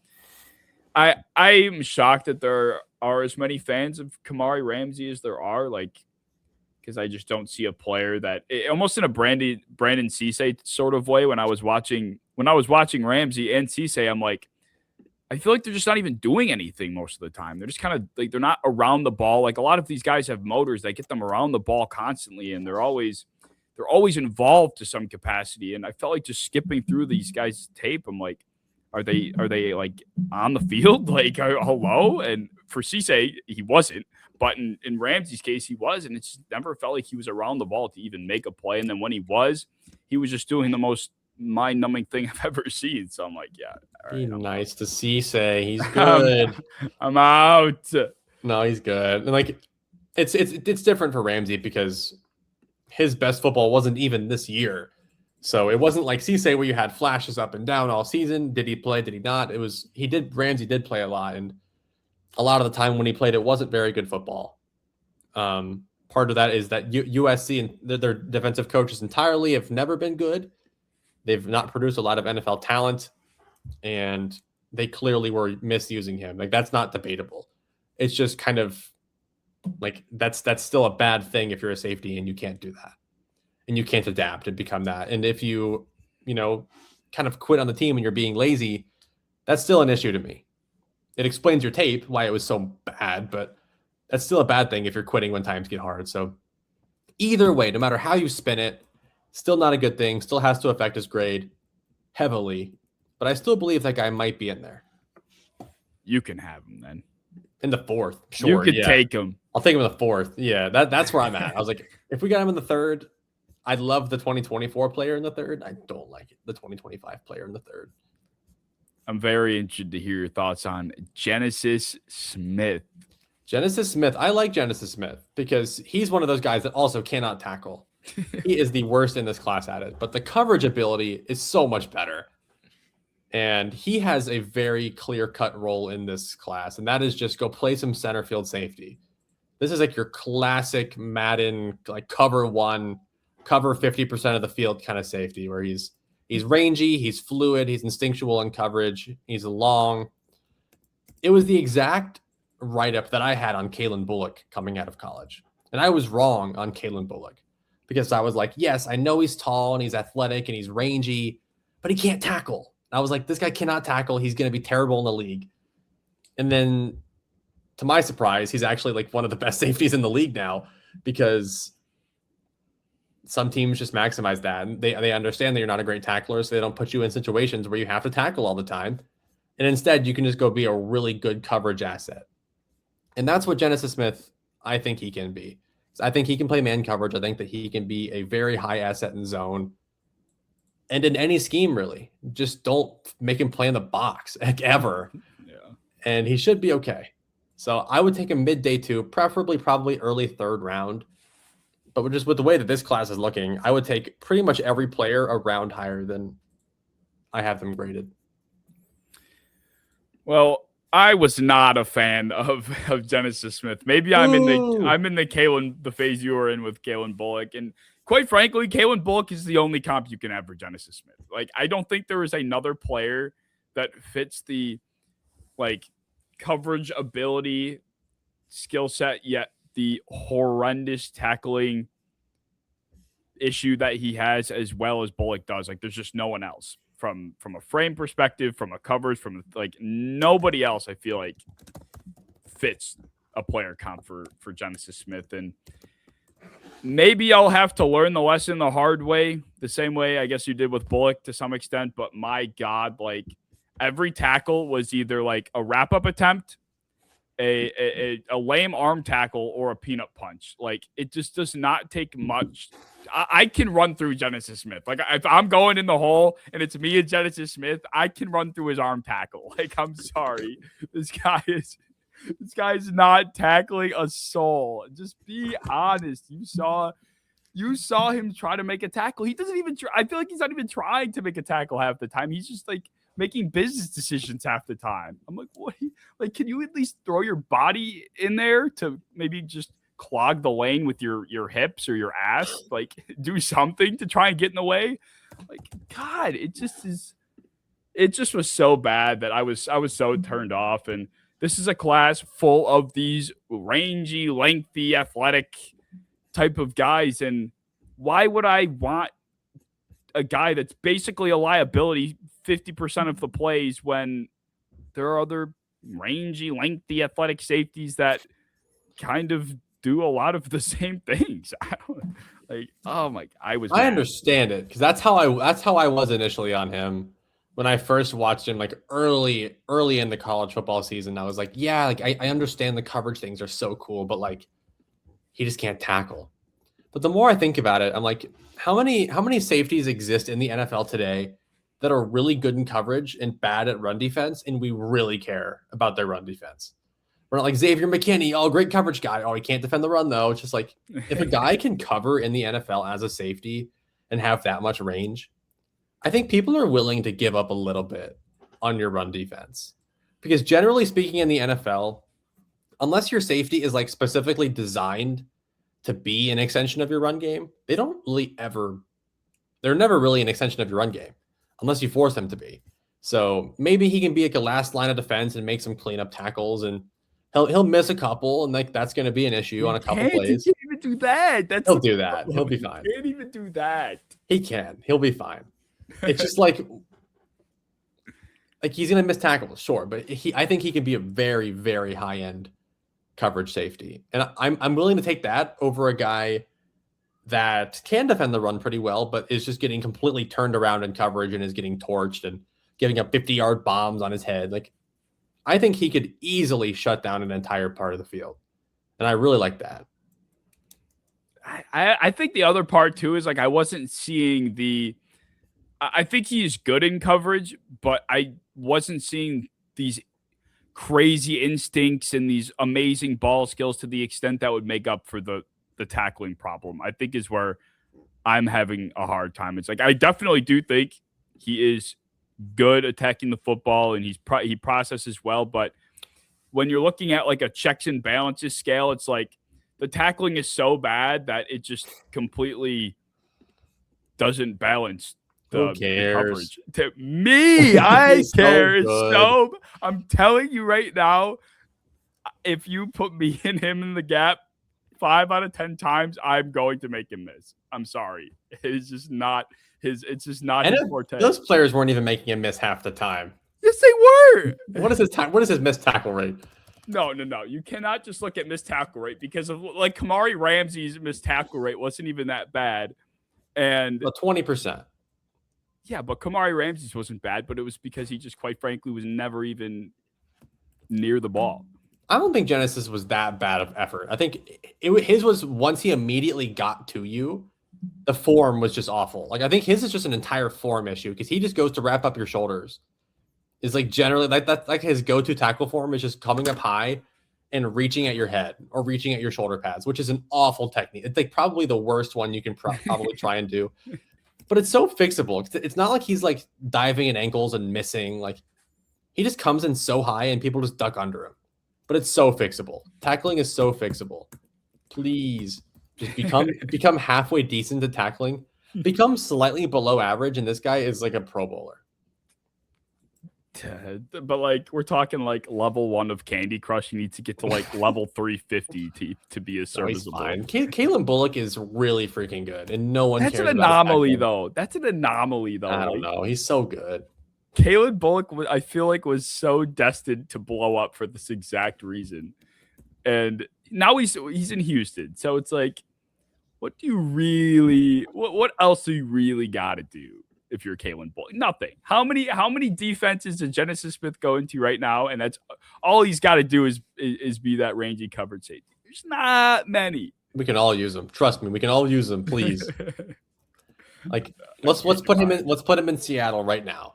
I'm shocked that there are as many fans of Kamari Ramsey as there are, like, because I just don't see a player that almost in a Brandon Cisse sort of way. When I was watching Ramsey and Cisse, I'm like, I feel like they're just not even doing anything most of the time. They're just kind of like, they're not around the ball. Like a lot of these guys have motors that get them around the ball constantly, and they're always involved to some capacity. And I felt like just skipping through these guys' tape, I'm like, are they like on the field? Like, hello? And for Cisse, he wasn't. But in Ramsey's case, he was. And it just never felt like he was around the ball to even make a play. And then when he was just doing the most mind-numbing thing I've ever seen. So I'm like, yeah. All right, nice to see. He's good. I'm out. No, he's good. And like, it's different for Ramsey because his best football wasn't even this year. So it wasn't like Cisse where you had flashes up and down all season. Did he play? Did he not? Ramsey did play a lot. And a lot of the time when he played, it wasn't very good football. Part of that is that USC and their defensive coaches entirely have never been good. They've not produced a lot of NFL talent, and they clearly were misusing him. Like, that's not debatable. It's just kind of like that's still a bad thing if you're a safety and you can't do that. And you can't adapt and become that. And if you kind of quit on the team and you're being lazy, that's still an issue to me. It explains your tape, why it was so bad, but that's still a bad thing if you're quitting when times get hard. So either way, no matter how you spin it, still not a good thing, still has to affect his grade heavily. But I still believe that guy might be in there. You can have him then. In the 4th, sure. You could take him. I'll take him in the 4th. Yeah, that's where I'm at. I was like, if we got him in the 3rd, I'd love the 2024 player in the 3rd. I don't like it. The 2025 player in the 3rd. I'm very interested to hear your thoughts on Genesis Smith. Genesis Smith. I like Genesis Smith because he's one of those guys that also cannot tackle. He is the worst in this class at it, but the coverage ability is so much better. And he has a very clear-cut role in this class, and that is just go play some center field safety. This is like your classic Madden, like cover 1, cover 50% of the field kind of safety, where he's rangy, he's fluid, he's instinctual in coverage, he's long. It was the exact write-up that I had on Kalen Bullock coming out of college. And I was wrong on Kalen Bullock because I was like, yes, I know he's tall and he's athletic and he's rangy, but he can't tackle. I was like, this guy cannot tackle. He's going to be terrible in the league. And then, to my surprise, he's actually like one of the best safeties in the league now because some teams just maximize that. And they understand that you're not a great tackler, so they don't put you in situations where you have to tackle all the time. And instead, you can just go be a really good coverage asset. And that's what Genesis Smith, I think he can be. I think he can play man coverage. I think that he can be a very high asset in zone. And in any scheme, really, just don't make him play in the box ever. Yeah. And he should be okay. So I would take him mid-day 2, preferably probably early 3rd round. But just with the way that this class is looking, I would take pretty much every player a round higher than I have them graded. Well, I was not a fan of Genesis Smith. Maybe I'm in the phase you were in with Kalen Bullock. And quite frankly, Kalen Bullock is the only comp you can have for Genesis Smith. Like, I don't think there is another player that fits the like coverage ability skill set, yet the horrendous tackling issue that he has as well as Bullock does. Like, there's just no one else from a frame perspective, from a coverage, from like nobody else I feel like fits a player comp for Genesis Smith. And maybe I'll have to learn the lesson the hard way, the same way I guess you did with Bullock to some extent. But my God, like every tackle was either like a wrap-up attempt, a lame arm tackle, or a peanut punch. Like, it just does not take much. I can run through Genesis Smith. Like, if I'm going in the hole and it's me and Genesis Smith, I can run through his arm tackle. Like, I'm sorry. This guy is not tackling a soul. Just be honest. You saw him try to make a tackle. He doesn't even try. I feel like he's not even trying to make a tackle half the time. He's just like making business decisions half the time. I'm like, what? Like, can you at least throw your body in there to maybe just clog the lane with your hips or your ass? Like, do something to try and get in the way. Like, God, it just was so bad that I was so turned off. And this is a class full of these rangy, lengthy, athletic type of guys. And why would I want a guy that's basically a liability 50% of the plays when there are other rangy, lengthy, athletic safeties that kind of do a lot of the same things? I understand it because that's how I was initially on him when I first watched him, like early in the college football season. I was like, yeah, like I understand the coverage things are so cool, but like he just can't tackle. But the more I think about it, I'm like, how many safeties exist in the NFL today that are really good in coverage and bad at run defense, and we really care about their run defense? We're not like Xavier McKinney, oh, great coverage guy. Oh, he can't defend the run, though. It's just like, if a guy can cover in the NFL as a safety and have that much range, I think people are willing to give up a little bit on your run defense. Because generally speaking in the NFL, unless your safety is like specifically designed to be an extension of your run game, they're never really an extension of your run game unless you force them to be. So maybe he can be like a last line of defense and make some cleanup tackles, and he'll miss a couple, and like that's going to be an issue on a couple plays. He can't even do that. He'll do that. He'll be fine. He can't even do that. He can. He'll be fine. It's just like he's going to miss tackles, sure, but I think he can be a very, very high end coverage safety, and I'm willing to take that over a guy that can defend the run pretty well, but is just getting completely turned around in coverage and is getting torched and giving up 50-yard bombs on his head. Like, I think he could easily shut down an entire part of the field, and I really like that. I think the other part too is like I wasn't seeing the I think he is good in coverage, but I wasn't seeing these crazy instincts and these amazing ball skills to the extent that would make up for the tackling problem. I think is where I'm having a hard time. It's like I definitely do think he is good attacking the football and he processes well, but when you're looking at like a checks and balances scale, it's like the tackling is so bad that it just completely doesn't balance Who the cares? coverage. To me, I He's so care good. so. I'm telling you right now, if you put me and him in the gap 5 out of 10 times, I'm going to make him miss. I'm sorry. It's just not his. It's just not his forte. Those players weren't even making him miss half the time. Yes, they were. What is his missed tackle rate? No. You cannot just look at missed tackle rate because of like Kamari Ramsey's missed tackle rate wasn't even that bad. And 20%. Yeah, but Kamari Ramsey's wasn't bad, but it was because he just quite frankly was never even near the ball. I don't think Genesis was that bad of effort. I think his was once he immediately got to you, the form was just awful. Like I think his is just an entire form issue because he just goes to wrap up your shoulders. Is like generally that's like his go-to tackle form is just coming up high and reaching at your head or reaching at your shoulder pads, which is an awful technique. It's like probably the worst one you can probably try and do. But it's so fixable. It's not like he's like diving in ankles and missing. Like he just comes in so high and people just duck under him. But it's so fixable. Tackling is so fixable. Please just become halfway decent at tackling. Become slightly below average, and this guy is like a Pro Bowler. But like we're talking like level 1 of Candy Crush. You need to get to like level 350 to be a serviceable. Kalen Bullock is really freaking good, and no one. That's an anomaly, though. That's an anomaly, though. I don't know. He's so good. Kalen Bullock, I feel like, was so destined to blow up for this exact reason, and now he's in Houston. So it's like, what do you really? What else do you really got to do if you're Kalen Bullock? Nothing. How many defenses does Genesis Smith go into right now? And that's all he's got to do is be that rangy covered safety. There's not many. We can all use them. Trust me, we can all use them. Please. Like let's put him in Seattle right now.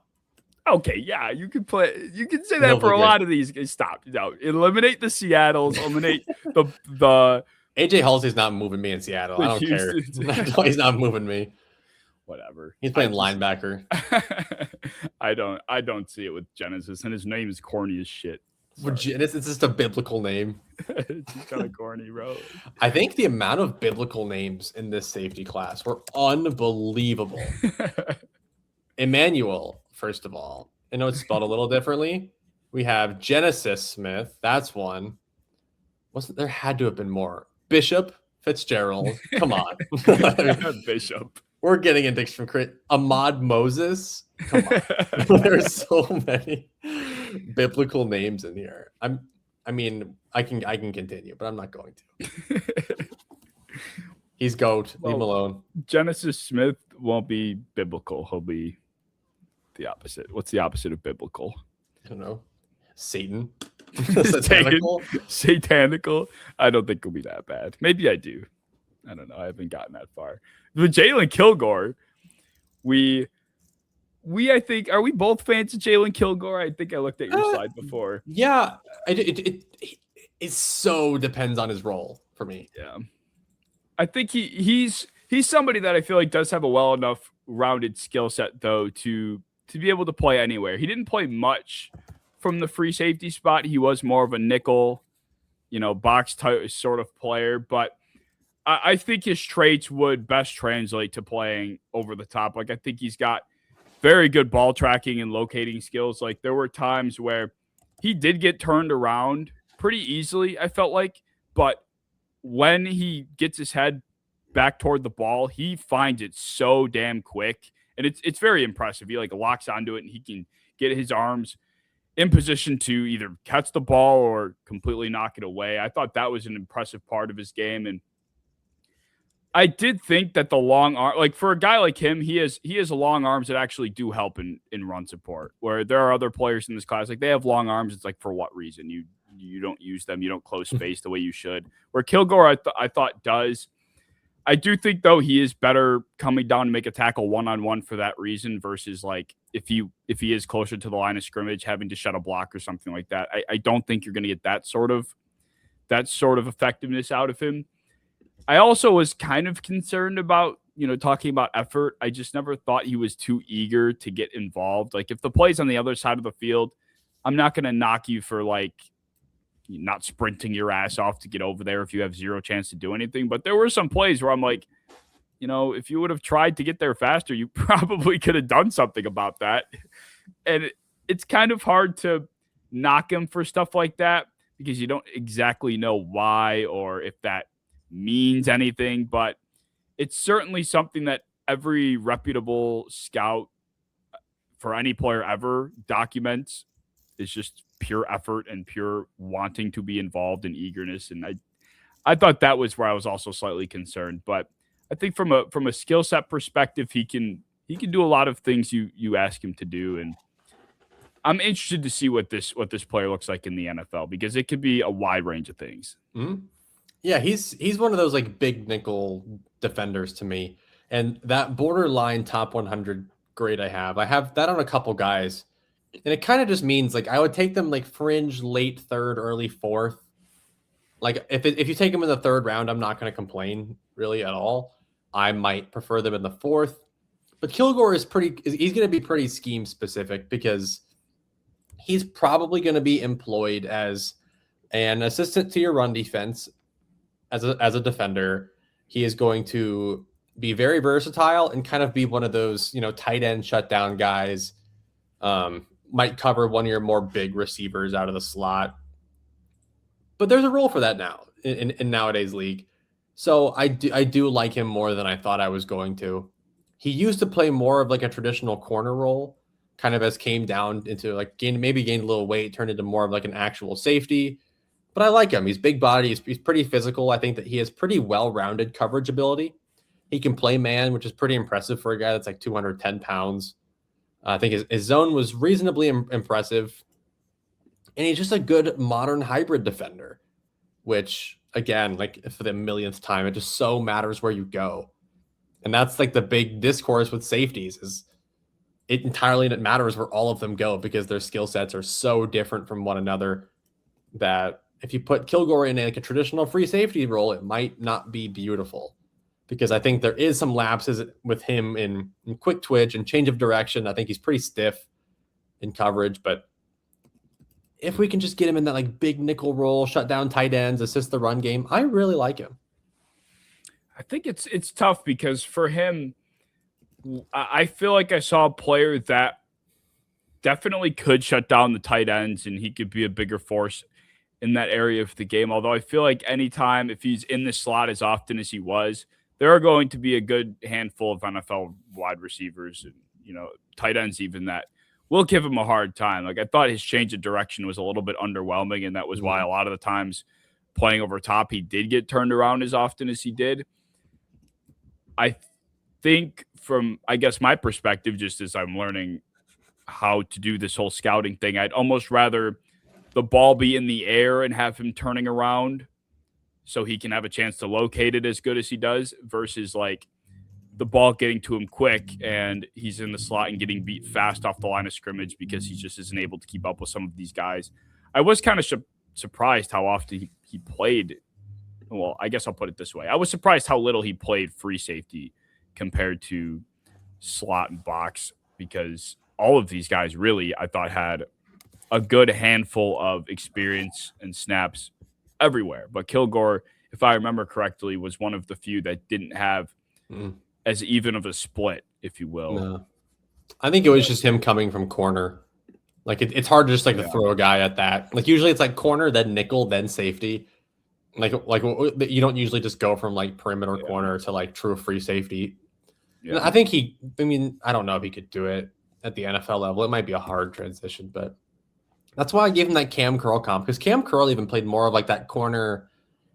Okay, yeah, you can say that for a lot of these. Stop. No, eliminate the Seattles. Eliminate the AJ Haulcey's not moving me in Seattle. I don't care. He's not moving me. Whatever. He's playing linebacker. I don't see it with Genesis, and his name is corny as shit. It's just a biblical name. It's just kind of corny, bro. I think the amount of biblical names in this safety class were unbelievable. Emmanuel, first of all. I know it's spelled a little differently. We have Genesis Smith. That's one. There had to have been more. Bishop Fitzgerald. Come on. Bishop. We're getting into from Ahmad Moses. Come on. There's so many biblical names in here. I can continue, but I'm not going to. He's GOAT. Leave him alone. Genesis Smith won't be biblical. He'll be the opposite. What's the opposite of biblical? I don't know. Satan. Satanical. I don't think it'll be that bad. Maybe I do. I don't know. I haven't gotten that far. But Jalon Kilgore, I think, are we both fans of Jalon Kilgore? I think I looked at your slide before. Yeah. It so depends on his role for me. Yeah. I think he's somebody that I feel like does have a well enough rounded skill set, though, to be able to play anywhere. He didn't play much from the free safety spot. He was more of a nickel, box type sort of player, but I think his traits would best translate to playing over the top. Like, I think he's got very good ball tracking and locating skills. Like, there were times where he did get turned around pretty easily, I felt like, but when he gets his head back toward the ball, he finds it so damn quick. And it's very impressive. He locks onto it and he can get his arms in position to either catch the ball or completely knock it away. I thought that was an impressive part of his game. And I did think that the long arm, like for a guy like him, he has long arms that actually do help in run support, where there are other players in this class, like they have long arms. It's like, for what reason? You don't use them. You don't close space the way you should. Where Kilgore, I thought does. I do think though he is better coming down to make a tackle one-on-one for that reason versus like if he is closer to the line of scrimmage having to shut a block or something like that. I don't think you're going to get that sort of effectiveness out of him. I also was kind of concerned about, talking about effort. I just never thought he was too eager to get involved. Like if the play's on the other side of the field, I'm not going to knock you for like not sprinting your ass off to get over there if you have zero chance to do anything. But there were some plays where I'm like, if you would have tried to get there faster, you probably could have done something about that. And it's kind of hard to knock him for stuff like that because you don't exactly know why or if that means anything. But it's certainly something that every reputable scout for any player ever documents is just pure effort and pure wanting to be involved and eagerness. And I thought that was where I was also slightly concerned. But I think from a skill set perspective, he can do a lot of things you ask him to do. And I'm interested to see what this player looks like in the NFL because it could be a wide range of things. Mm-hmm. Yeah, he's one of those like big nickel defenders to me. And that borderline top 100 grade I have that on a couple guys. And it kind of just means like I would take them like fringe late third, early fourth. Like if you take them in the third round, I'm not going to complain really at all. I might prefer them in the fourth. But Kilgore he's going to be pretty scheme specific because he's probably going to be employed as an assistant to your run defense as a defender. He is going to be very versatile and kind of be one of those, tight end shutdown guys. Might cover one of your more big receivers out of the slot. But there's a role for that now in nowadays league. So I do like him more than I thought I was going to. He used to play more of like a traditional corner role, kind of as came down into like gained a little weight, turned into more of like an actual safety. But I like him. He's big body. He's pretty physical. I think that he has pretty well-rounded coverage ability. He can play man, which is pretty impressive for a guy that's like 210 pounds. I think his zone was reasonably impressive. And he's just a good modern hybrid defender, which, again, like for the millionth time, it just so matters where you go. And that's like the big discourse with safeties is it entirely matters where all of them go because their skill sets are so different from one another that if you put Kilgore in a traditional free safety role, it might not be beautiful. Because I think there is some lapses with him in quick twitch and change of direction. I think he's pretty stiff in coverage, but if we can just get him in that like big nickel role, shut down tight ends, assist the run game, I really like him. I think it's tough because for him, I feel like I saw a player that definitely could shut down the tight ends and he could be a bigger force in that area of the game. Although I feel like anytime if he's in the slot as often as he was, there are going to be a good handful of NFL wide receivers and, tight ends even that will give him a hard time. Like I thought his change of direction was a little bit underwhelming, and that was why a lot of the times playing over top, he did get turned around as often as he did. I think from, I guess, my perspective, just as I'm learning how to do this whole scouting thing, I'd almost rather the ball be in the air and have him turning around so he can have a chance to locate it as good as he does versus like the ball getting to him quick and he's in the slot and getting beat fast off the line of scrimmage because he just isn't able to keep up with some of these guys. I was kind of surprised how often he played. Well, I guess I'll put it this way. I was surprised how little he played free safety compared to slot and box because all of these guys really, I thought, had a good handful of experience and snaps everywhere. But Kilgore, if I remember correctly, was one of the few that didn't have as even of a split, if you will. No. I think it was just him coming from corner. Like it's hard to just to throw a guy at that. Like usually it's like corner, then nickel, then safety. Like you don't usually just go from like perimeter corner to like true free safety. Yeah. I think I don't know if he could do it at the NFL level. It might be a hard transition, but that's why I gave him that Cam Curl comp because Cam Curl even played more of like that corner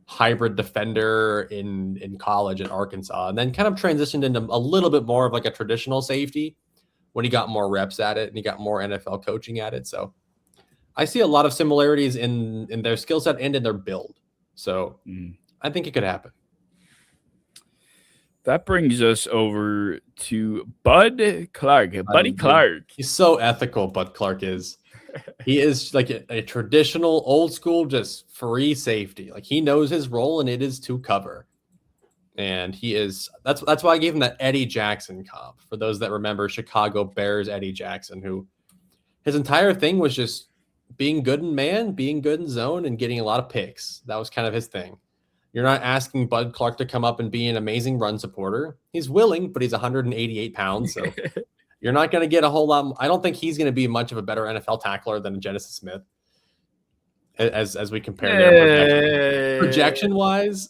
hybrid defender in college at Arkansas, and then kind of transitioned into a little bit more of like a traditional safety when he got more reps at it and he got more NFL coaching at it. So I see a lot of similarities in their skill set and in their build. So I think it could happen. That brings us over to Bud Clark. Buddy Clark. He's so ethical, Bud Clark is. He is like a traditional, old school, just free safety. Like he knows his role, and it is to cover. And he is. That's why I gave him that Eddie Jackson comp. For those that remember, Chicago Bears Eddie Jackson, who his entire thing was just being good in man, being good in zone, and getting a lot of picks. That was kind of his thing. You're not asking Bud Clark to come up and be an amazing run supporter. He's willing, but he's 188 pounds, so you're not going to get a whole lot. I don't think he's going to be much of a better NFL tackler than Genesis Smith, as we compare their projection wise.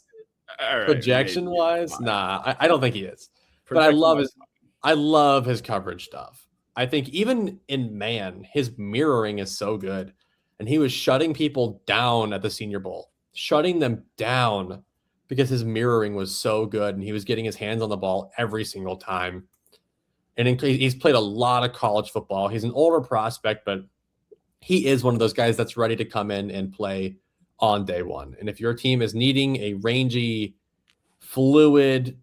Right, projection wise, nah, I don't think he is. But I love his coverage stuff. I think even in man, his mirroring is so good, and he was shutting people down at the Senior Bowl. Shutting them down because his mirroring was so good, and he was getting his hands on the ball every single time. And he's played a lot of college football. He's an older prospect, but he is one of those guys that's ready to come in and play on day one. And if your team is needing a rangy, fluid,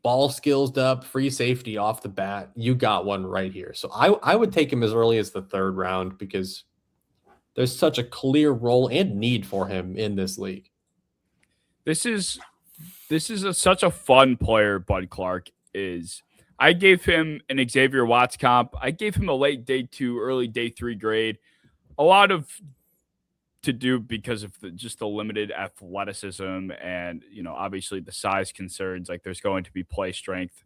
ball skillsed up free safety off the bat, you got one right here. So I would take him as early as the 3rd round because there's such a clear role and need for him in this league. This is such a fun player, Bud Clark is. I gave him an Xavier Watts comp. I gave him a late day 2, early day 3 grade. A lot of to do because of just the limited athleticism and, obviously the size concerns. Like there's going to be play strength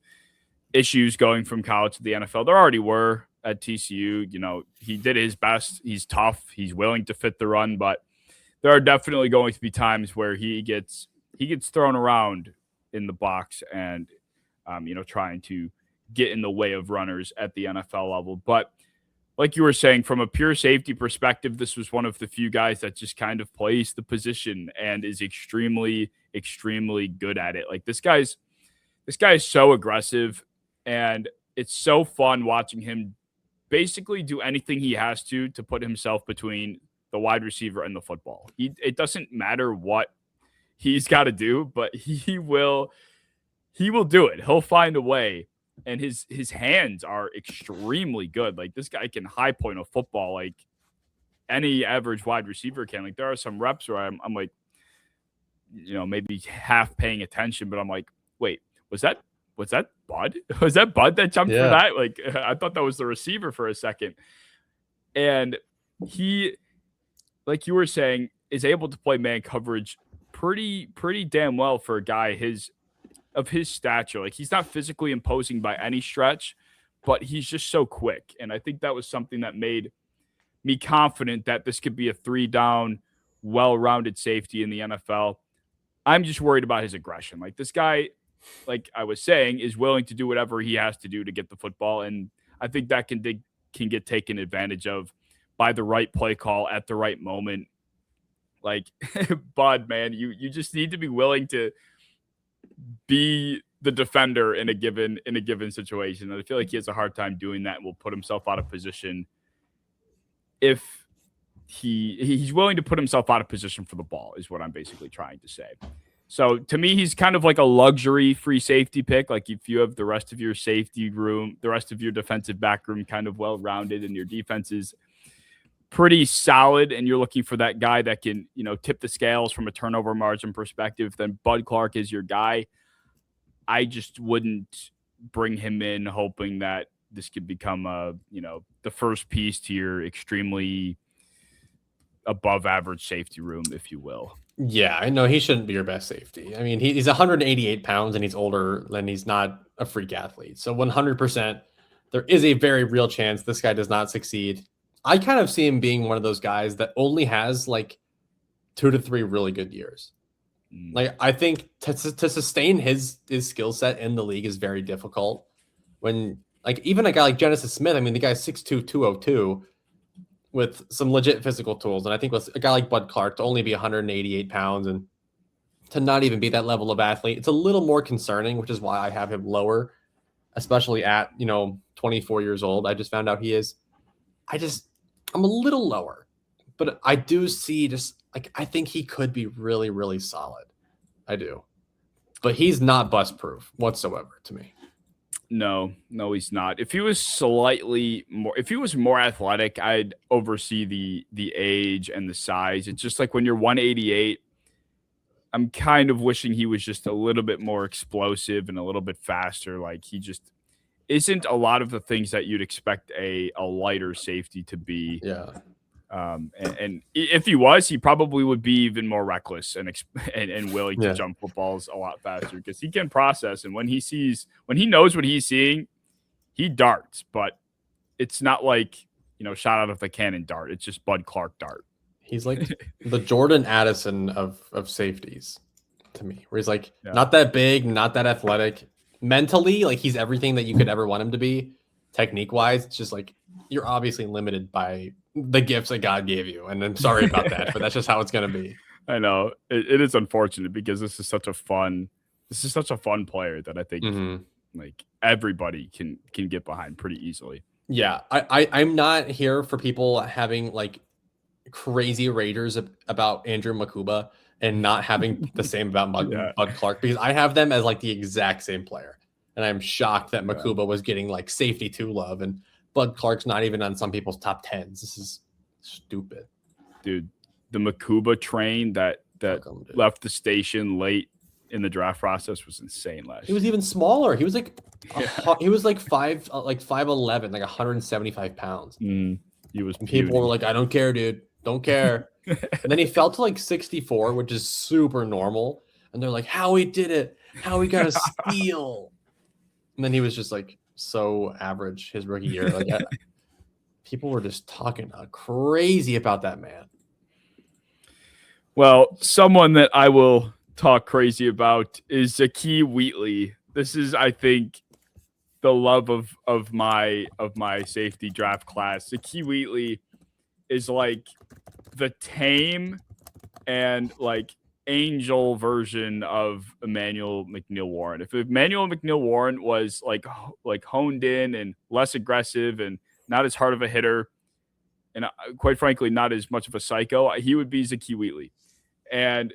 issues going from college to the NFL. There already were at TCU. He did his best. He's tough. He's willing to fit the run, but there are definitely going to be times where he gets thrown around in the box and, trying to get in the way of runners at the NFL level. But like you were saying, from a pure safety perspective, this was one of the few guys that just kind of plays the position and is extremely, extremely good at it. Like this guy is so aggressive, and it's so fun watching him basically do anything he has to put himself between the wide receiver and the football. It doesn't matter what he's got to do, but he will do it. He'll find a way, and his hands are extremely good. Like this guy can high point a football like any average wide receiver can. Like there are some reps where I'm like, maybe half paying attention, but I'm like, wait, was that Bud? Was that Bud that jumped for that? Like I thought that was the receiver for a second. And he, like you were saying, is able to play man coverage pretty damn well for a guy of his stature. Like he's not physically imposing by any stretch, but he's just so quick. And I think that was something that made me confident that this could be a 3-down, well-rounded safety in the NFL. I'm just worried about his aggression. Like this guy, like I was saying, is willing to do whatever he has to do to get the football. And I think that can get taken advantage of by the right play call at the right moment. Like Bud, man, you just need to be willing to be the defender in a given situation. And I feel like he has a hard time doing that and will put himself out of position if he's willing to put himself out of position for the ball, is what I'm basically trying to say. So to me, he's kind of like a luxury free safety pick. Like if you have the rest of your safety room, the rest of your defensive back room kind of well-rounded, and your defense is pretty solid, and you're looking for that guy that can, tip the scales from a turnover margin perspective, then Bud Clark is your guy. I just wouldn't bring him in hoping that this could become the first piece to your extremely above average safety room, if you will. Yeah, I know he shouldn't be your best safety. I mean, he's 188 pounds and he's older, and he's not a freak athlete. So 100%, there is a very real chance this guy does not succeed. I kind of see him being one of those guys that only has like 2 to 3 really good years. Like I think to sustain his skill set in the league is very difficult. When like even a guy like Genesis Smith, I mean, the guy's 6'2", 202 with some legit physical tools. And I think with a guy like Bud Clark to only be 188 pounds and to not even be that level of athlete, it's a little more concerning, which is why I have him lower, especially at, 24 years old. I just found out he is. I'm a little lower, but I do see just like, I think he could be really, really solid. I do. but he's not bust proof whatsoever to me. No, he's not. If he was slightly more, if he was more athletic, I'd oversee the age and the size. It's just like when you're 188, I'm kind of wishing he was just a little bit more explosive and a little bit faster. Like he just isn't a lot of the things that you'd expect a lighter safety to be. Yeah. And if he was, he probably would be even more reckless and willing to jump footballs a lot faster because he can process. And when he knows what he's seeing, he darts. But it's not like, shot out of the cannon dart. It's just Bud Clark dart. He's like the Jordan Addison of safeties to me, where he's like not that big, not that athletic. Mentally, like he's everything that you could ever want him to be. Technique wise, it's just like you're obviously limited by the gifts that God gave you. And I'm sorry about that, but that's just how it's going to be. I know it is unfortunate because this is such a fun player that I think like everybody can get behind pretty easily. Yeah. I'm not here for people having like crazy raiders about Andrew Makuba and not having the same about Bud Clark, because I have them as like the exact same player. And I'm shocked that Makuba was getting like safety 2 love and Bud Clark's not even on some people's top 10s. This is stupid. Dude, the Makuba train that left the station late in the draft process was insane last year. He was even smaller. He was like he was like 5'11", like 175 pounds. He was people were like, I don't care, dude. Don't care. And then he fell to like 64, which is super normal. And they're like, how he did it, how he got a steal. And then he was just like so average his rookie year. Like people were just talking crazy about that man. Well, someone that I will talk crazy about is Zakee Wheatley. This is, I think, the love of my safety draft class. Zakee Wheatley is like the tame and like angel version of Emmanuel McNiel Warren. If Emmanuel McNiel Warren was like honed in and less aggressive and not as hard of a hitter, and quite frankly, not as much of a psycho, he would be Zakee Wheatley. And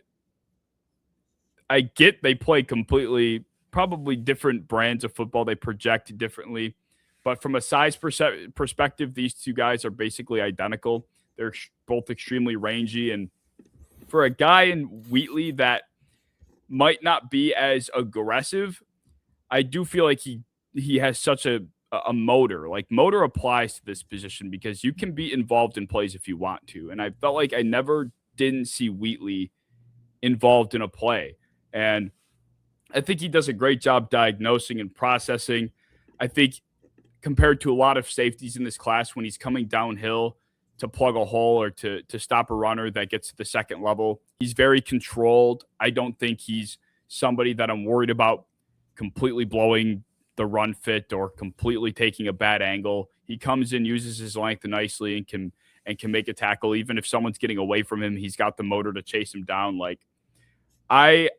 I get they play completely, probably different brands of football. They project differently. But from a size perspective, these two guys are basically identical. They're both extremely rangy. And for a guy in Wheatley that might not be as aggressive, I do feel like he has such a motor. Like motor applies to this position because you can be involved in plays if you want to. And I felt like I never didn't see Wheatley involved in a play. And I think he does a great job diagnosing and processing. I think compared to a lot of safeties in this class, when he's coming downhill to plug a hole or to stop a runner that gets to the second level, he's very controlled. I don't think he's somebody that I'm worried about completely blowing the run fit or completely taking a bad angle. He comes in, uses his length nicely, and can make a tackle. Even if someone's getting away from him, he's got the motor to chase him down. Like I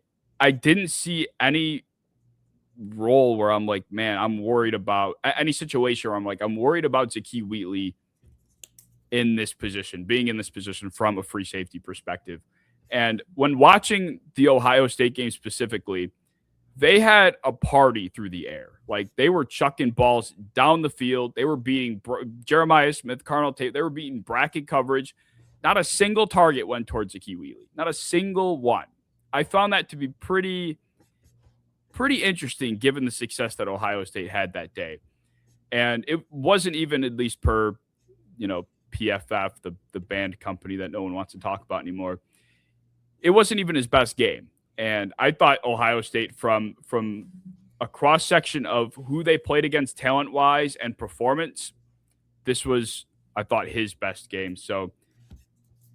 didn't see any role where I'm like, man, I'm worried about any situation where I'm like, I'm worried about Zakee Wheatley in this position, being in this position from a free safety perspective. And when watching the Ohio State game specifically, they had a party through the air. Like they were chucking balls down the field. They were beating Jeremiah Smith, Carnell Tate. They were beating bracket coverage. Not a single target went towards Zakee Wheatley. Not a single one. I found that to be pretty interesting given the success that Ohio State had that day. And it wasn't even, at least per, PFF, the band company that no one wants to talk about anymore, it wasn't even his best game. And I thought Ohio State, from a cross-section of who they played against talent-wise and performance, this was, I thought, his best game. So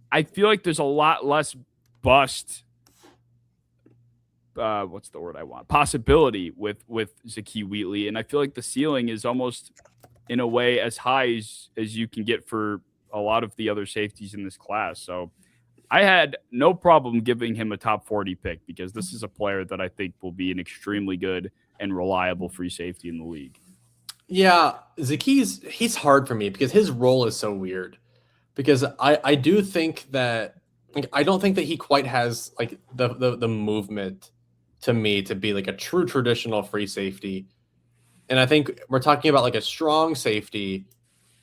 I feel like there's a lot less bust what's the word I want? Possibility with Zakee Wheatley. And I feel like the ceiling is almost in a way as high as you can get for a lot of the other safeties in this class. So I had no problem giving him a top 40 pick because this is a player that I think will be an extremely good and reliable free safety in the league. Yeah, Zakee's, he's hard for me because his role is so weird. Because I do think that, like, I don't think that he quite has like the movement to me to be like a true traditional free safety. And I think we're talking about like a strong safety.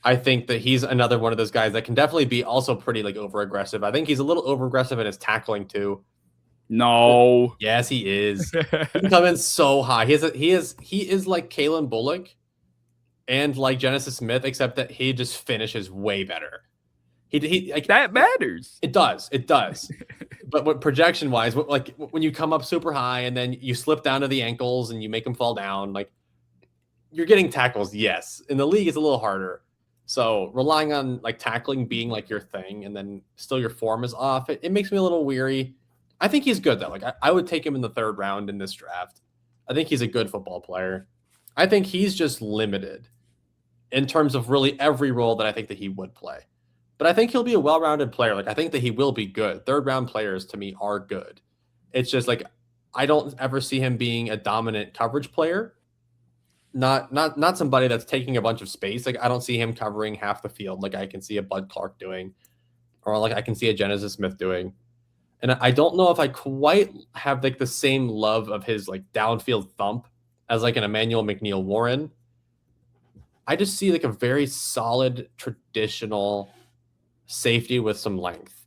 I think that he's another one of those guys that can definitely be also pretty like over aggressive. I think he's a little over aggressive in his tackling too. No. Yes, he is. He can come in so high. He is like Kalen Bullock and like Genesis Smith, except that he just finishes way better. He like, that matters. It does. But what projection wise, like when you come up super high and then you slip down to the ankles and you make them fall down, like you're getting tackles. Yes, in the league it's a little harder. So relying on like tackling being like your thing and then still your form is off, it makes me a little weary. I think he's good though. Like I would take him in the 3rd round in this draft. I think he's a good football player. I think he's just limited in terms of really every role that I think that he would play. But I think he'll be a well-rounded player. Like I think that he will be good. 3rd round players to me are good. It's just like I don't ever see him being a dominant coverage player. Not somebody that's taking a bunch of space. Like I don't see him covering half the field like I can see a Bud Clark doing, or like I can see a Genesis Smith doing. And I don't know if I quite have like the same love of his like downfield thump as like an Emmanuel McNiel Warren. I just see like a very solid traditional safety with some length.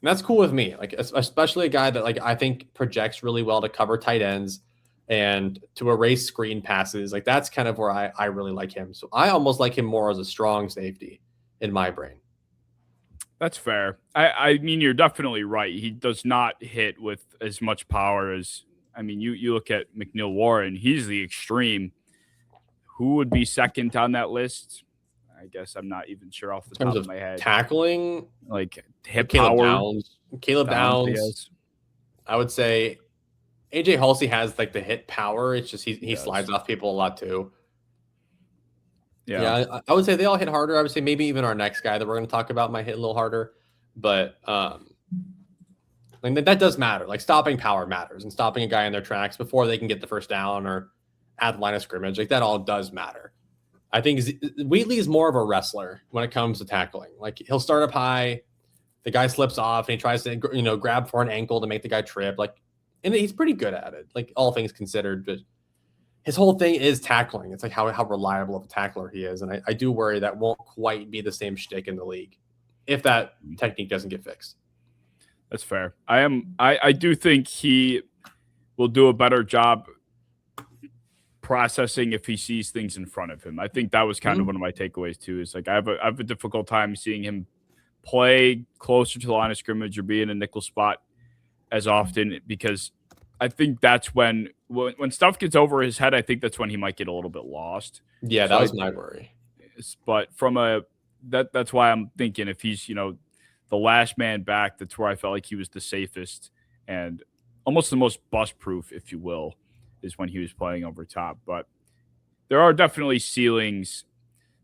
And that's cool with me. Like especially a guy that like I think projects really well to cover tight ends and to erase screen passes. Like that's kind of where I really like him. So I almost like him more as a strong safety in my brain. That's fair. I mean, you're definitely right. He does not hit with as much power as, I mean, you look at McNiel Warren, he's the extreme. Who would be second on that list? I guess I'm not even sure off the top of my head. Tackling, like hip Caleb power. Caleb Downs. I would say AJ Haulcey has like the hit power. It's just he slides off people a lot too. Yeah, I would say they all hit harder. I would say maybe even our next guy that we're going to talk about might hit a little harder, but like that does matter. Like stopping power matters, and stopping a guy in their tracks before they can get the first down or at the line of scrimmage, like that all does matter. I think Wheatley is more of a wrestler when it comes to tackling. Like he'll start up high, the guy slips off, and he tries to grab for an ankle to make the guy trip. Like, and he's pretty good at it. Like all things considered, but his whole thing is tackling. It's like how reliable of a tackler he is. And I do worry that won't quite be the same shtick in the league if that technique doesn't get fixed. That's fair. I do think he will do a better job processing if he sees things in front of him. I think that was kind of one of my takeaways too. Is like I have a difficult time seeing him play closer to the line of scrimmage or be in a nickel spot as often, because I think that's when stuff gets over his head, I think that's when he might get a little bit lost. Yeah, that was my worry. But that's why I'm thinking if he's, the last man back, that's where I felt like he was the safest and almost the most bust proof, if you will, is when he was playing over top. But there are definitely ceilings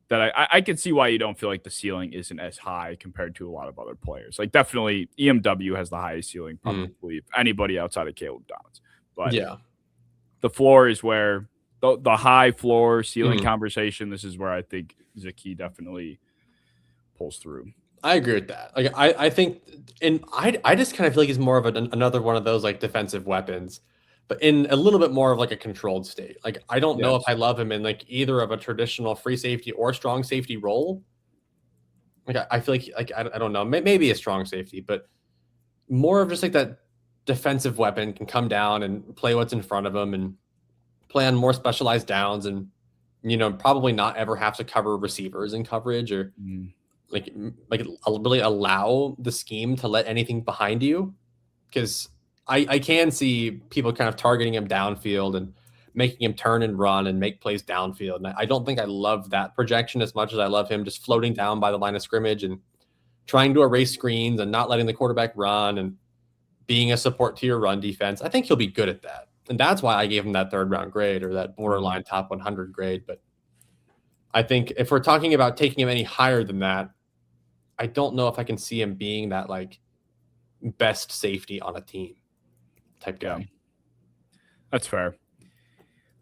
that I can see why you don't feel like the ceiling isn't as high compared to a lot of other players. Like definitely EMW has the highest ceiling probably of anybody outside of Caleb Downs. But yeah, the floor is where the high floor ceiling conversation. This is where I think Zakee definitely pulls through. I agree with that. Like I think, and I just kind of feel like he's more of another one of those like defensive weapons, but in a little bit more of like a controlled state. Like I don't know if I love him in like either of a traditional free safety or strong safety role. Like I feel like I don't know, maybe a strong safety, but more of just like that defensive weapon can come down and play what's in front of him and play on more specialized downs and probably not ever have to cover receivers in coverage or like really allow the scheme to let anything behind you, because I can see people kind of targeting him downfield and making him turn and run and make plays downfield. And I don't think I love that projection as much as I love him just floating down by the line of scrimmage and trying to erase screens and not letting the quarterback run and being a support to your run defense. I think he'll be good at that. And that's why I gave him that 3rd round grade or that borderline top 100 grade. But I think if we're talking about taking him any higher than that, I don't know if I can see him being that like best safety on a team type guy. Yeah. That's fair.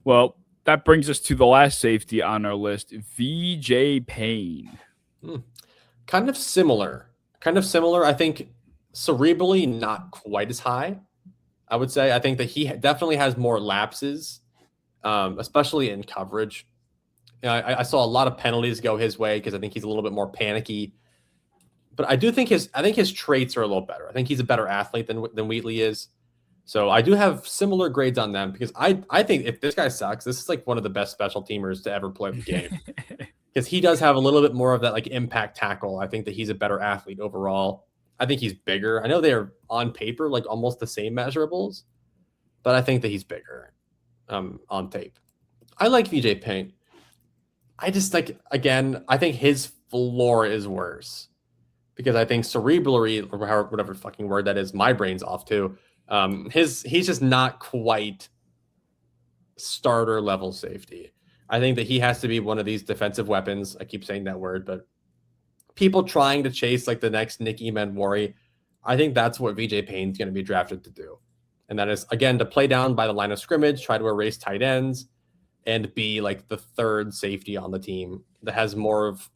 Well, that brings us to the last safety on our list, VJ Payne. Kind of similar. I think cerebrally not quite as high. I would say. I think that he definitely has more lapses, especially in coverage. You know, I saw a lot of penalties go his way because I think he's a little bit more panicky. But I think his traits are a little better. I think he's a better athlete than Wheatley is. So I do have similar grades on them because I think if this guy sucks, this is like one of the best special teamers to ever play the game. Because he does have a little bit more of that like impact tackle. I think that he's a better athlete overall. I think he's bigger. I know they're on paper like almost the same measurables, but I think that he's bigger on tape. I like VJ Payne. I just like, again, I think his floor is worse because I think cerebrally, or whatever fucking word that is, my brain's off too. He's just not quite starter level safety. I think that he has to be one of these defensive weapons. I keep saying that word, but people trying to chase like the next Nick Emmanuel, I think that's what VJ Payne's going to be drafted to do. And that is, again, to play down by the line of scrimmage, try to erase tight ends, and be like the third safety on the team that has more of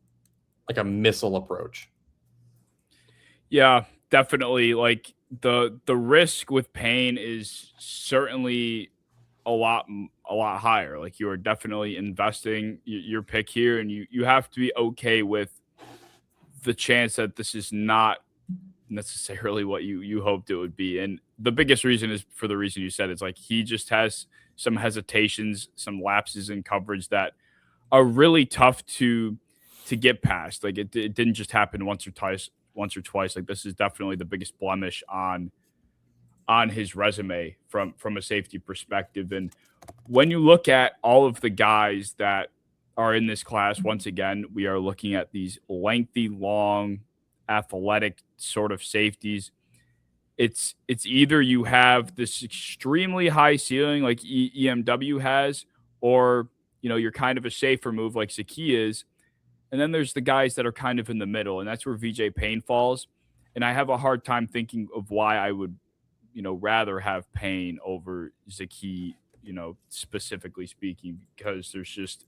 like a missile approach. Yeah, definitely. Like the risk with Payne is certainly a lot higher. Like you are definitely investing your pick here, and you have to be okay with the chance that this is not necessarily what you hoped it would be. And the biggest reason is for the reason you said. It's like he just has some hesitations, some lapses in coverage that are really tough to get past. Like it didn't just happen once or twice. Like this is definitely the biggest blemish on his resume from a safety perspective. And when you look at all of the guys that are in this class, once again, we are looking at these lengthy, long, athletic sort of safeties. It's either you have this extremely high ceiling like EMW has, or you're kind of a safer move like Zakee is. And then there's the guys that are kind of in the middle, and that's where VJ Payne falls. And I have a hard time thinking of why I would, rather have Payne over Zakee, specifically speaking, because there's just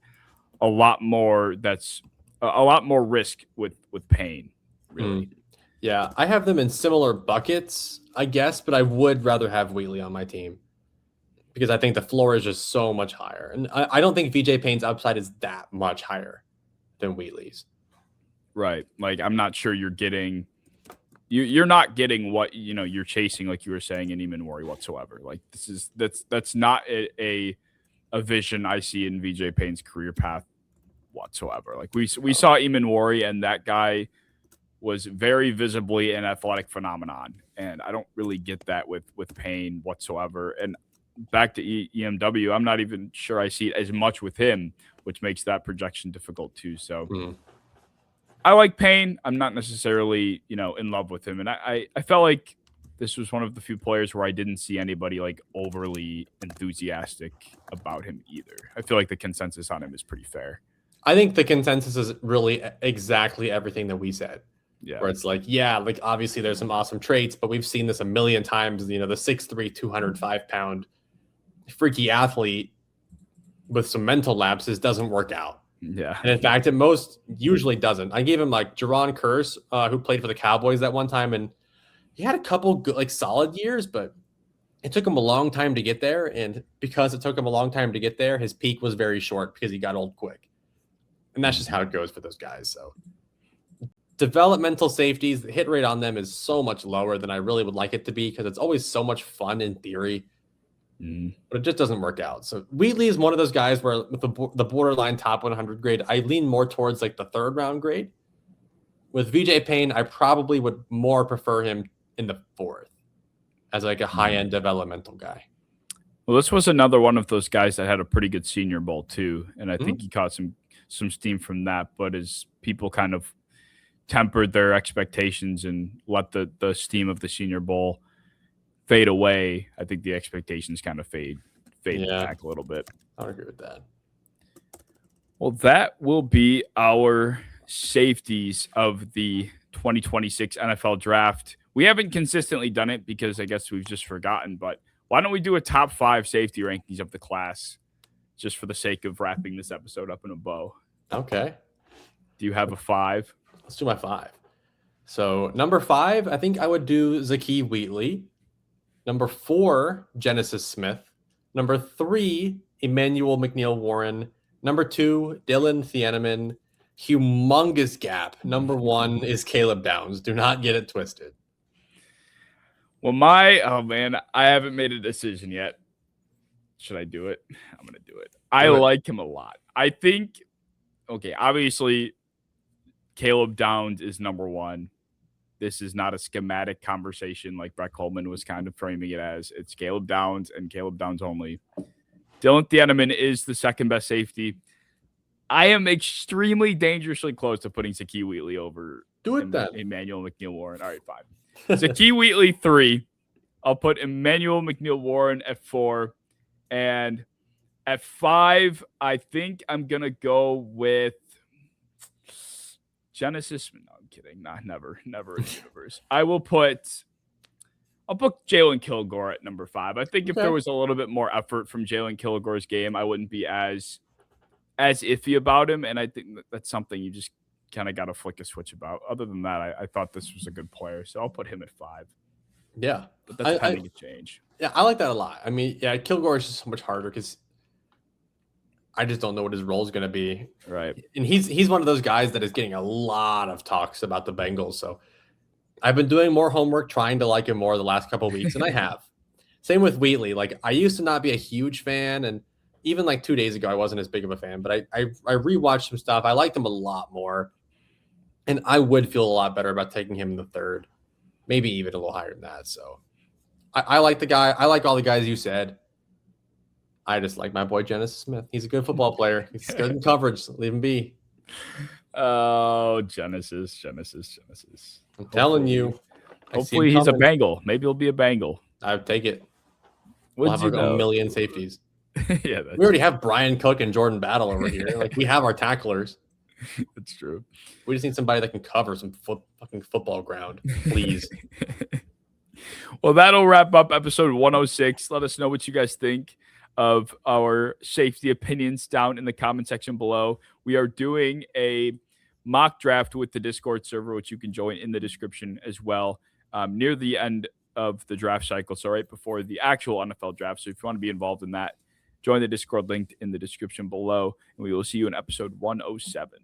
a lot more risk with Payne, really. Yeah, I have them in similar buckets, I guess, but I would rather have Wheatley on my team because I think the floor is just so much higher. And I don't think VJ Payne's upside is that much higher than Wheatley's. Right. Like I'm not sure you're not getting what you're chasing, like you were saying, in Emmanuel whatsoever. Like that's not a vision I see in VJ Payne's career path whatsoever. Like we saw Emmanuel, and that guy was very visibly an athletic phenomenon, and I don't really get that with Payne whatsoever. And back to EMW, I'm not even sure I see it as much with him, which makes that projection difficult too. So I like Payne. I'm not necessarily, in love with him. And I felt like this was one of the few players where I didn't see anybody like overly enthusiastic about him either. I feel like the consensus on him is pretty fair. I think the consensus is really exactly everything that we said. Yeah. Where it's like, yeah, like obviously there's some awesome traits, but we've seen this a million times. The 6'3", 205-pound freaky athlete with some mental lapses doesn't work out. Yeah. And in fact, it most usually doesn't. I gave him like Jalon Curse, who played for the Cowboys that one time, and he had a couple good, like solid years, but it took him a long time to get there. And because it took him a long time to get there, his peak was very short because he got old quick. And that's just how it goes for those guys. So developmental safeties, the hit rate on them is so much lower than I really would like it to be because it's always so much fun in theory, but it just doesn't work out. So Wheatley is one of those guys where with the borderline top 100 grade, I lean more towards like the third round grade. With VJ Payne, I probably would more prefer him in the fourth as like a high-end developmental guy. Well, this was another one of those guys that had a pretty good Senior Bowl too, and I think he caught some steam from that. But as people kind of tempered their expectations and let the steam of the Senior Bowl fade away, I think the expectations kind of fade back a little bit. I would agree with that. Well, that will be our safeties of the 2026 NFL Draft. We haven't consistently done it because I guess we've just forgotten, but why don't we do a top 5 safety rankings of the class just for the sake of wrapping this episode up in a bow? Okay. Do you have a 5? Let's do my 5. So number 5, I think I would do Zakee Wheatley. Number 4, Genesis Smith. Number 3, Emmanuel McNiel Warren. Number 2, Dillon Thieneman. Humongous gap. Number 1 is Caleb Downs. Do not get it twisted. Well, oh man, I haven't made a decision yet. Should I do it? I'm going to do it. I like him a lot. I think, okay, obviously, Caleb Downs is number 1. This is not a schematic conversation like Brett Coleman was kind of framing it as. It's Caleb Downs and Caleb Downs only. Dillon Thieneman is the second best safety. I am extremely dangerously close to putting Zakee Wheatley over Emmanuel McNiel Warren. All right, fine. Zakee Wheatley 3. I'll put Emmanuel McNiel Warren at 4. And at 5, I think I'm going to go with Genesis. No, I'm kidding. Nah, never in the universe. I'll put Jalon Kilgore at number 5. I think if there was a little bit more effort from Jalon Kilgore's game, I wouldn't be as iffy about him. And I think that's something you just kind of got to flick a switch about. Other than that, I thought this was a good player. So I'll put him at 5. Yeah. But that's pending a change. Yeah, I like that a lot. I mean, yeah, Kilgore is just so much harder because I just don't know what his role is going to be. Right. And he's one of those guys that is getting a lot of talks about the Bengals. So I've been doing more homework, trying to like him more the last couple of weeks, and I have. Same with Wheatley. Like, I used to not be a huge fan, and even like 2 days ago, I wasn't as big of a fan. But I rewatched some stuff. I liked him a lot more, and I would feel a lot better about taking him in the 3rd, maybe even a little higher than that. So I like the guy. I like all the guys you said. I just like my boy Genesis Smith. He's a good football player. He's good in coverage. Leave him be. Oh, Genesis. I'm telling you. Hopefully he's a Bengal. Maybe he'll be a Bengal. I would take it. We'll have like a million safeties. Yeah, we already have Brian Cook and Jordan Battle over here. Like, we have our tacklers. That's true. We just need somebody that can cover some fucking football ground, please. Well, that'll wrap up episode 106. Let us know what you guys think of our safety opinions down in the comment section below. We are doing a mock draft with the Discord server, which you can join in the description as well, near the end of the draft cycle. So right before the actual NFL draft. So if you want to be involved in that, join the Discord linked in the description below, and we will see you in episode 107.